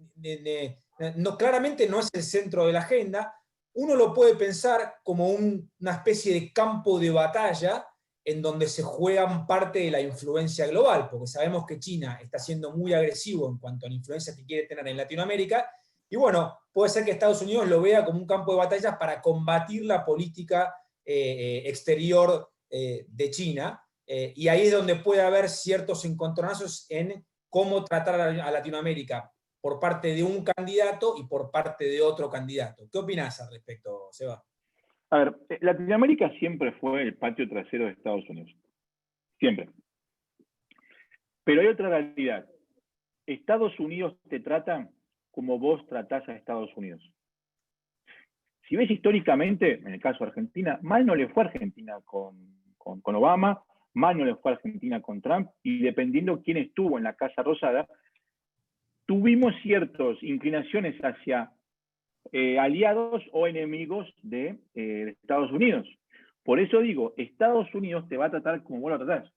no, claramente no es el centro de la agenda. Uno lo puede pensar como una especie de campo de batalla en donde se juegan parte de la influencia global, porque sabemos que China está siendo muy agresivo en cuanto a la influencia que quiere tener en Latinoamérica, y bueno, puede ser que Estados Unidos lo vea como un campo de batalla para combatir la política exterior de China, y ahí es donde puede haber ciertos encontronazos en cómo tratar a Latinoamérica por parte de un candidato y por parte de otro candidato. ¿Qué opinás al respecto, Seba? A ver, Latinoamérica siempre fue el patio trasero de Estados Unidos. Siempre. Pero hay otra realidad. Estados Unidos te trata como vos tratás a Estados Unidos. Si ves históricamente, en el caso de Argentina, mal no le fue a Argentina con Obama, mal no le fue a Argentina con Trump, y dependiendo quién estuvo en la Casa Rosada, tuvimos ciertas inclinaciones hacia aliados o enemigos de Estados Unidos. Por eso digo, Estados Unidos te va a tratar como vos lo tratás.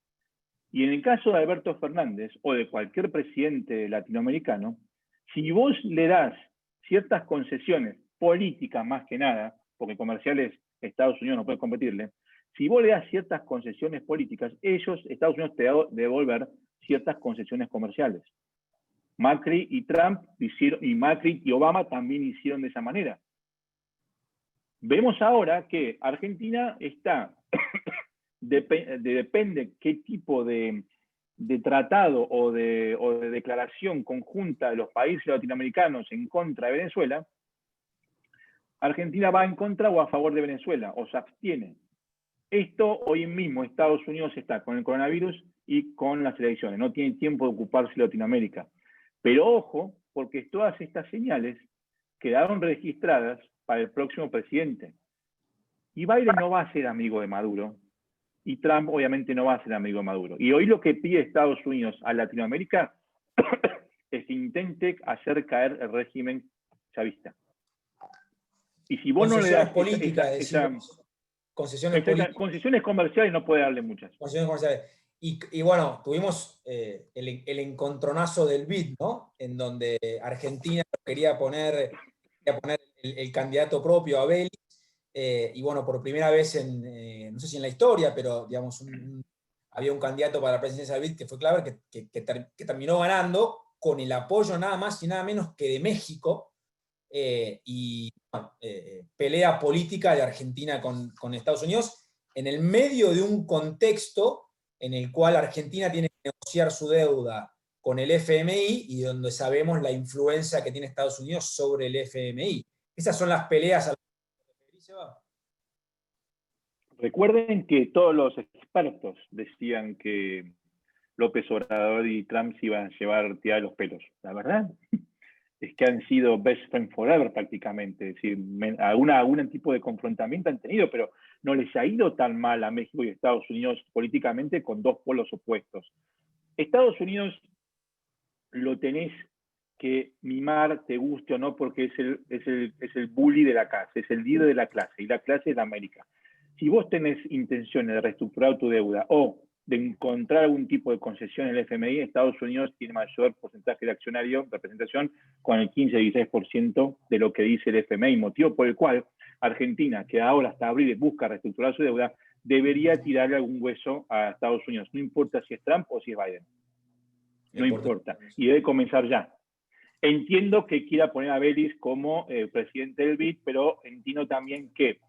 Y en el caso de Alberto Fernández o de cualquier presidente latinoamericano, si vos le das ciertas concesiones políticas más que nada, porque comerciales Estados Unidos no puede competirle, si vos le das ciertas concesiones políticas, Estados Unidos te va a devolver ciertas concesiones comerciales. Macri y Trump hicieron, y Macri y Obama también hicieron de esa manera. Vemos ahora que Argentina está, depende qué tipo de tratado o de declaración conjunta de los países latinoamericanos en contra de Venezuela, Argentina va en contra o a favor de Venezuela, o se abstiene. Esto hoy mismo Estados Unidos está con el coronavirus y con las elecciones, no tiene tiempo de ocuparse de Latinoamérica. Pero ojo, porque todas estas señales quedaron registradas para el próximo presidente. Y Biden no va a ser amigo de Maduro, y Trump obviamente no va a ser amigo de Maduro. Y hoy lo que pide Estados Unidos a Latinoamérica es que intente hacer caer el régimen chavista. Y si vos no le das políticas, concesiones políticas. Concesiones comerciales no puede darle muchas. Concesiones comerciales. Y bueno, tuvimos el encontronazo del BID, ¿no? En donde Argentina quería poner el candidato propio a Vélez, y bueno, por primera vez no sé si en la historia, pero digamos, había un candidato para la presidencia del BID que fue clave, que terminó ganando con el apoyo nada más y nada menos que de México, y bueno, pelea política de Argentina con Estados Unidos en el medio de un contexto en el cual Argentina tiene que negociar su deuda con el FMI y donde sabemos la influencia que tiene Estados Unidos sobre el FMI. Esas son las peleas a las que se va. Recuerden que todos los expertos decían que López Obrador y Trump se iban a llevar tirar los pelos. La verdad es que han sido best friends forever prácticamente. Es decir, algún tipo de confrontamiento han tenido, pero no les ha ido tan mal a México y Estados Unidos políticamente con dos polos opuestos. Estados Unidos lo tenés que mimar, te guste o no, porque es el bully de la casa, es el líder de la clase, y la clase es la América. Si vos tenés intenciones de reestructurar tu deuda o de encontrar algún tipo de concesión en el FMI, Estados Unidos tiene mayor porcentaje de accionario, representación, con el 15-16% de lo que dice el FMI, motivo por el cual Argentina, que ahora hasta abril busca reestructurar su deuda, debería tirarle algún hueso a Estados Unidos, no importa si es Trump o si es Biden. No importa. Y debe comenzar ya. Entiendo que quiera poner a Vélez como presidente del BID, pero entiendo también que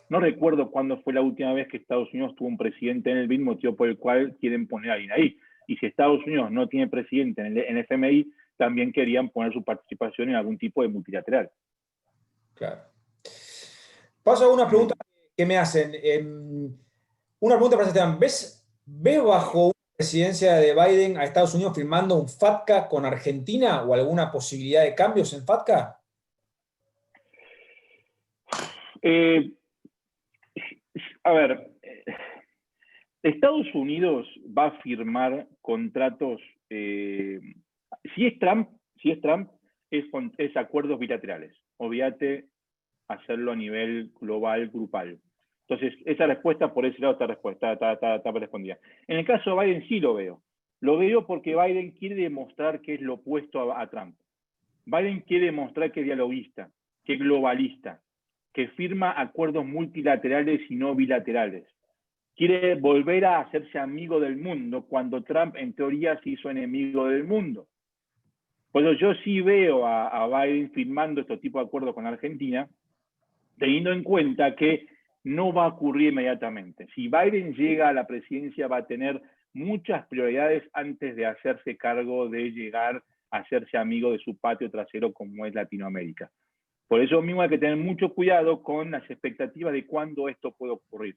no recuerdo cuándo fue la última vez que Estados Unidos tuvo un presidente en el BID, motivo por el cual quieren poner a alguien ahí. Y si Estados Unidos no tiene presidente en el FMI, también querían poner su participación en algún tipo de multilateral. Claro. Paso a una pregunta que me hacen. Una pregunta para Esteban. ¿Ves bajo una presidencia de Biden a Estados Unidos firmando un FATCA con Argentina o alguna posibilidad de cambios en FATCA? Eh, a ver, Estados Unidos va a firmar contratos, si es Trump, es acuerdos bilaterales. Obviate hacerlo a nivel global, grupal. Entonces, esa respuesta, por ese lado, está respondida. En el caso de Biden sí lo veo. Lo veo porque Biden quiere demostrar que es lo opuesto a Trump. Biden quiere demostrar que es dialoguista, que es globalista, que firma acuerdos multilaterales y no bilaterales. Quiere volver a hacerse amigo del mundo cuando Trump, en teoría, se hizo enemigo del mundo. Por eso yo sí veo a Biden firmando este tipo de acuerdos con Argentina, teniendo en cuenta que no va a ocurrir inmediatamente. Si Biden llega a la presidencia, va a tener muchas prioridades antes de hacerse cargo de llegar a hacerse amigo de su patio trasero como es Latinoamérica. Por eso mismo hay que tener mucho cuidado con las expectativas de cuándo esto puede ocurrir.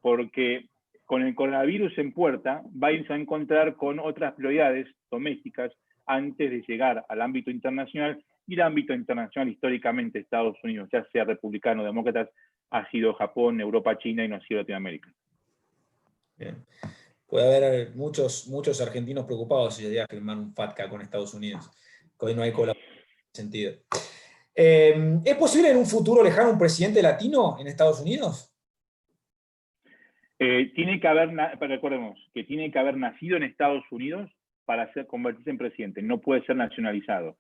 Porque con el coronavirus en puerta, Biden se va a encontrar con otras prioridades domésticas antes de llegar al ámbito internacional, y el ámbito internacional históricamente Estados Unidos, ya sea republicano o demócratas, ha sido Japón, Europa, China y no ha sido Latinoamérica. Bien. Puede haber muchos argentinos preocupados si llega a firmar un FATCA con Estados Unidos, que hoy no hay colaboración en ese sentido. ¿Es posible en un futuro lejano un presidente latino en Estados Unidos? Tiene que haber, recordemos, que tiene que haber nacido en Estados Unidos para convertirse en presidente, no puede ser nacionalizado.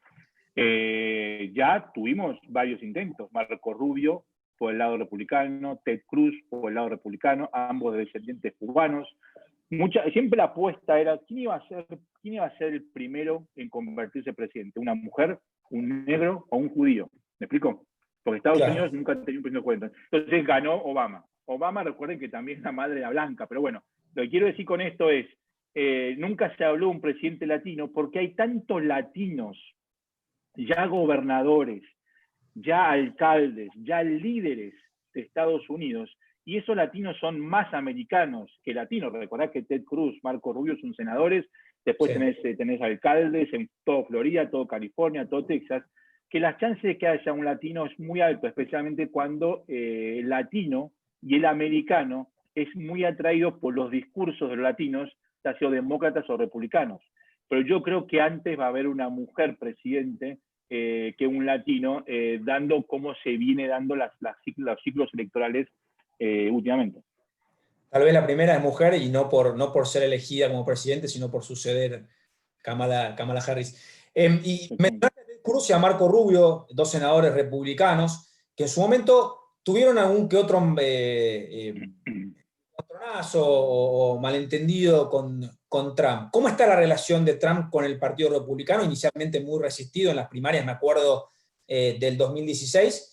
Ya tuvimos varios intentos, Marco Rubio por el lado republicano, Ted Cruz por el lado republicano, ambos descendientes cubanos. Siempre la apuesta era ¿quién iba a ser el primero en convertirse en presidente? ¿Una mujer, un negro o un judío? ¿Me explico? Porque Estados Unidos nunca ha tenido un presidente de cuenta. Entonces ganó Obama. Obama, recuerden que también es la madre de la blanca, pero bueno, lo que quiero decir con esto es, nunca se habló de un presidente latino porque hay tantos latinos, ya gobernadores, ya alcaldes, ya líderes de Estados Unidos, y esos latinos son más americanos que latinos. Recordad que Ted Cruz, Marco Rubio son senadores, después sí. tenés alcaldes en todo Florida, todo California, todo Texas, que las chances de que haya un latino es muy alto, especialmente cuando el latino y el americano es muy atraído por los discursos de los latinos, ya sea demócratas o republicanos. Pero yo creo que antes va a haber una mujer presidente que un latino, dando cómo se viene dando los ciclos electorales últimamente. Tal vez la primera es mujer y no por ser elegida como presidente, sino por suceder Kamala Harris. Y mencionaste a Ted Cruz y a Marco Rubio, dos senadores republicanos, que en su momento tuvieron algún que otro encontronazo o malentendido con Trump. ¿Cómo está la relación de Trump con el Partido Republicano? Inicialmente muy resistido en las primarias, me acuerdo, del 2016,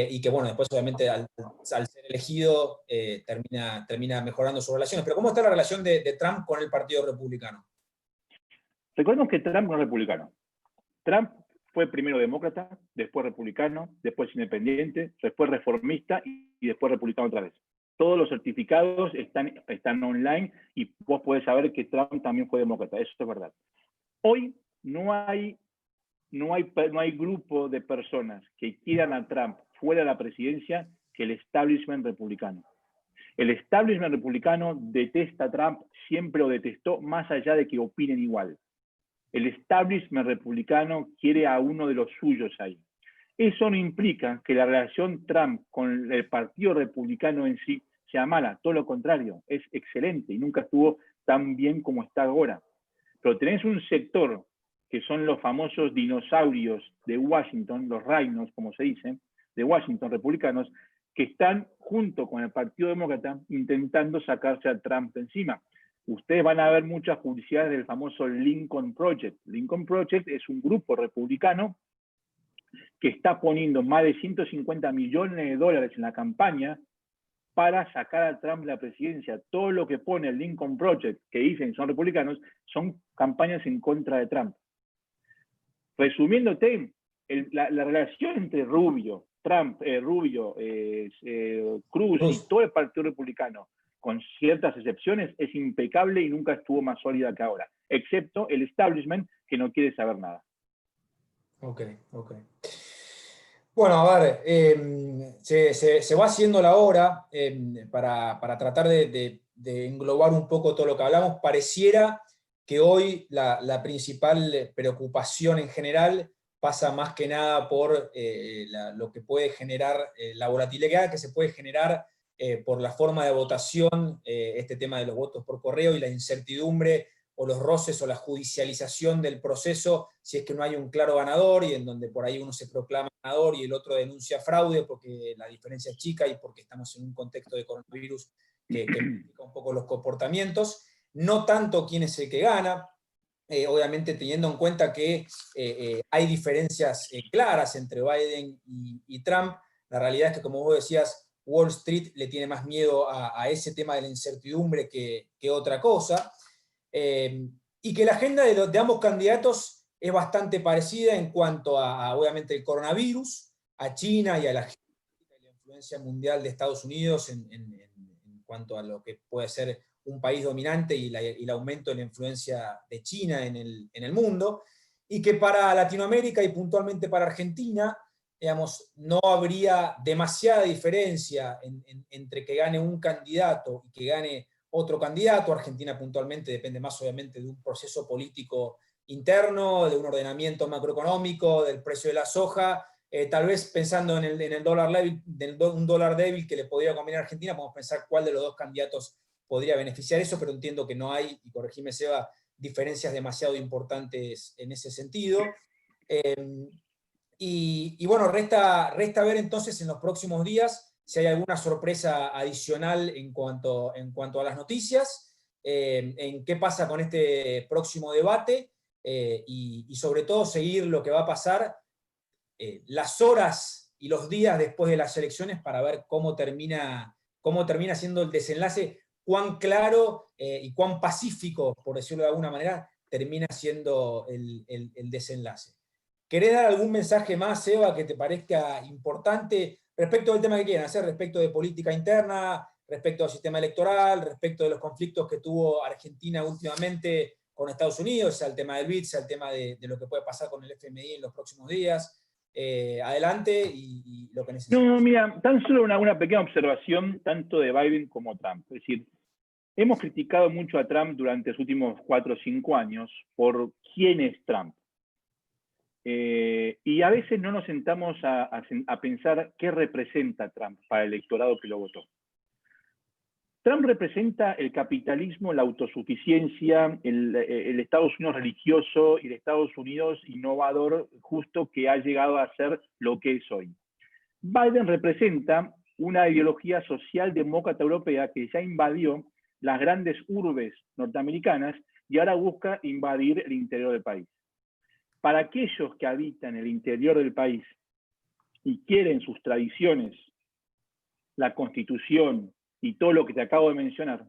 y que, bueno, después obviamente al ser elegido termina mejorando sus relaciones. Pero ¿cómo está la relación de Trump con el Partido Republicano? Recordemos que Trump no es republicano. Trump fue primero demócrata, después republicano, después independiente, después reformista y después republicano otra vez. Todos los certificados están online y vos podés saber que Trump también fue demócrata. Eso es verdad. Hoy no hay grupo de personas que quieran a Trump fuera de la presidencia que el establishment republicano. El establishment republicano detesta a Trump, siempre lo detestó, más allá de que opinen igual. El establishment republicano quiere a uno de los suyos ahí. Eso no implica que la relación Trump con el Partido Republicano en sí sea mala, todo lo contrario, es excelente y nunca estuvo tan bien como está ahora. Pero tenés un sector que son los famosos dinosaurios de Washington, los rhinos, como se dice, de Washington, republicanos, que están junto con el Partido Demócrata intentando sacarse a Trump de encima. Ustedes van a ver muchas publicidades del famoso Lincoln Project. Lincoln Project es un grupo republicano que está poniendo más de 150 millones de dólares en la campaña para sacar a Trump de la presidencia. Todo lo que pone el Lincoln Project, que dicen son republicanos, son campañas en contra de Trump. Resumiéndote, la relación entre Rubio, Trump, Cruz y todo el Partido Republicano, con ciertas excepciones, es impecable y nunca estuvo más sólida que ahora, excepto el establishment que no quiere saber nada. Ok. Bueno, a ver, se va haciendo la hora para tratar de englobar un poco todo lo que hablamos. Pareciera que hoy la principal preocupación en general pasa más que nada por lo que puede generar, la volatilidad que se puede generar por la forma de votación, este tema de los votos por correo y la incertidumbre o los roces o la judicialización del proceso si es que no hay un claro ganador y en donde por ahí uno se proclama ganador y el otro denuncia fraude porque la diferencia es chica y porque estamos en un contexto de coronavirus que complica un poco los comportamientos. No tanto quién es el que gana, obviamente teniendo en cuenta que hay diferencias claras entre Biden y Trump. La realidad es que, como vos decías, Wall Street le tiene más miedo a ese tema de la incertidumbre que otra cosa. Y que la agenda de ambos candidatos es bastante parecida en cuanto obviamente, el coronavirus, a China y a la influencia mundial de Estados Unidos en cuanto a lo que puede ser un país dominante y el aumento de la influencia de China en el mundo, y que para Latinoamérica y puntualmente para Argentina, digamos, no habría demasiada diferencia entre que gane un candidato y que gane otro candidato. Argentina puntualmente depende más obviamente de un proceso político interno, de un ordenamiento macroeconómico, del precio de la soja, tal vez pensando en el dólar débil, un dólar débil que le podría convenir a Argentina, podemos pensar cuál de los dos candidatos podría beneficiar eso, pero entiendo que no hay, y corregime Seba, diferencias demasiado importantes en ese sentido. Y bueno, resta ver entonces en los próximos días si hay alguna sorpresa adicional en cuanto a las noticias, en qué pasa con este próximo debate, y sobre todo seguir lo que va a pasar las horas y los días después de las elecciones para ver cómo termina siendo el desenlace, cuán claro y cuán pacífico, por decirlo de alguna manera, termina siendo el desenlace. ¿Querés dar algún mensaje más, Eva, que te parezca importante respecto del tema que quieran hacer, respecto de política interna, respecto al sistema electoral, respecto de los conflictos que tuvo Argentina últimamente con Estados Unidos, sea el tema del BID, sea el tema de lo que puede pasar con el FMI en los próximos días? Adelante y lo que necesites. No, mira, tan solo una pequeña observación tanto de Biden como Trump. Es decir, hemos criticado mucho a Trump durante los últimos 4 o 5 años por quién es Trump. Y a veces no nos sentamos a pensar qué representa Trump para el electorado que lo votó. Trump representa el capitalismo, la autosuficiencia, el Estados Unidos religioso y el Estados Unidos innovador, justo que ha llegado a ser lo que es hoy. Biden representa una ideología socialdemócrata europea que ya invadió las grandes urbes norteamericanas y ahora busca invadir el interior del país. Para aquellos que habitan el interior del país y quieren sus tradiciones, la Constitución y todo lo que te acabo de mencionar,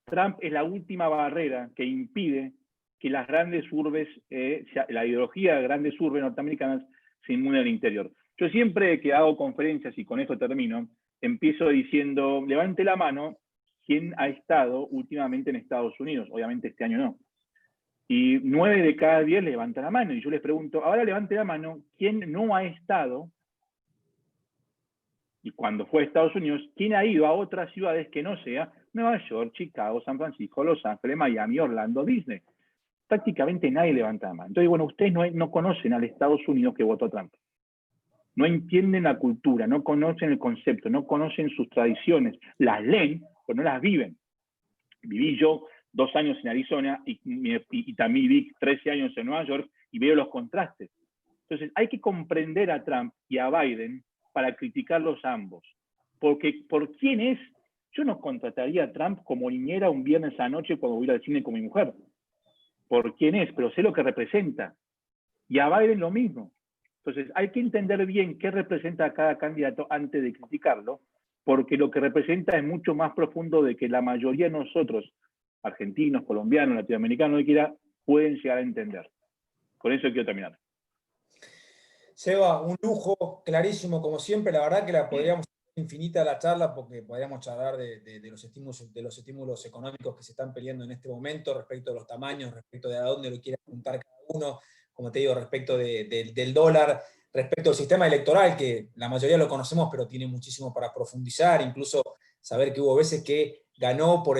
Trump es la última barrera que impide que las grandes urbes, la ideología de grandes urbes norteamericanas se inmude al interior. Yo siempre que hago conferencias, y con esto termino, empiezo diciendo, levante la mano quién ha estado últimamente en Estados Unidos. Obviamente este año no. Y 9 de cada 10 levantan la mano. Y yo les pregunto, ahora levante la mano, ¿quién no ha estado? Y cuando fue a Estados Unidos, ¿quién ha ido a otras ciudades que no sea Nueva York, Chicago, San Francisco, Los Ángeles, Miami, Orlando, Disney? Prácticamente nadie levanta la mano. Entonces, bueno, ustedes no conocen al Estados Unidos que votó Trump. No entienden la cultura, no conocen el concepto, no conocen sus tradiciones. Las leen, pero no las viven. Viví yo 2 años en Arizona y también viví 13 años en Nueva York y veo los contrastes. Entonces, hay que comprender a Trump y a Biden para criticarlos a ambos. Porque por quién es, yo no contrataría a Trump como niñera un viernes a la noche cuando voy al cine con mi mujer. Por quién es, pero sé lo que representa. Y a Biden lo mismo. Entonces, hay que entender bien qué representa a cada candidato antes de criticarlo, porque lo que representa es mucho más profundo de que la mayoría de nosotros, argentinos, colombianos, latinoamericanos, pueden llegar a entender. Con eso quiero terminar. Seba, un lujo, clarísimo como siempre. La verdad que la podríamos hacer infinita la charla porque podríamos charlar de los estímulos económicos que se están peleando en este momento, respecto de los tamaños, respecto de a dónde lo quiere apuntar cada uno, como te digo, respecto del dólar, respecto al sistema electoral, que la mayoría lo conocemos, pero tiene muchísimo para profundizar, incluso saber que hubo veces que ganó por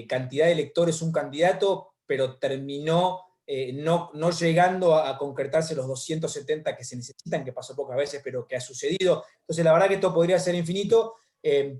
cantidad de electores un candidato, pero terminó no llegando a concretarse los 270 que se necesitan, que pasó pocas veces, pero que ha sucedido. Entonces, la verdad que esto podría ser infinito,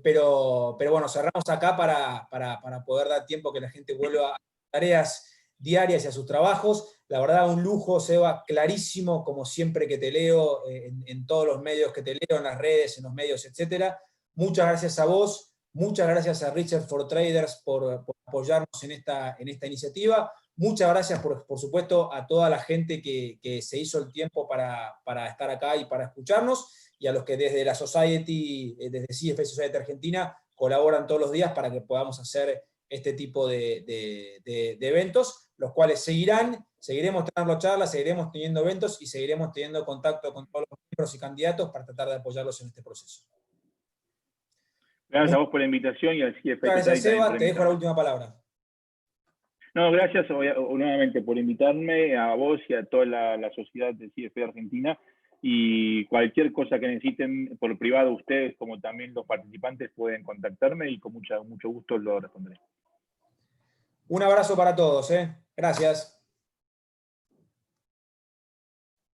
pero bueno, cerramos acá para poder dar tiempo que la gente vuelva a tareas diarias y a sus trabajos. La verdad, un lujo, Seba, clarísimo, como siempre que te leo, en todos los medios que te leo, en las redes, en los medios, etc. Muchas gracias a vos, muchas gracias a Richard for Traders por apoyarnos en esta iniciativa. Muchas gracias, por supuesto, a toda la gente que se hizo el tiempo para estar acá y para escucharnos, y a los que desde la Society, desde CFA Society Argentina, colaboran todos los días para que podamos hacer este tipo de eventos, los cuales seguiremos teniendo charlas, seguiremos teniendo eventos y seguiremos teniendo contacto con todos los miembros y candidatos para tratar de apoyarlos en este proceso. Gracias a vos por la invitación y al CFA. Gracias, Seba, te dejo la última palabra. No, gracias nuevamente por invitarme, a vos y a toda la sociedad de CFA Argentina, y cualquier cosa que necesiten por privado ustedes como también los participantes pueden contactarme y con mucho gusto lo responderé. Un abrazo para todos. Gracias.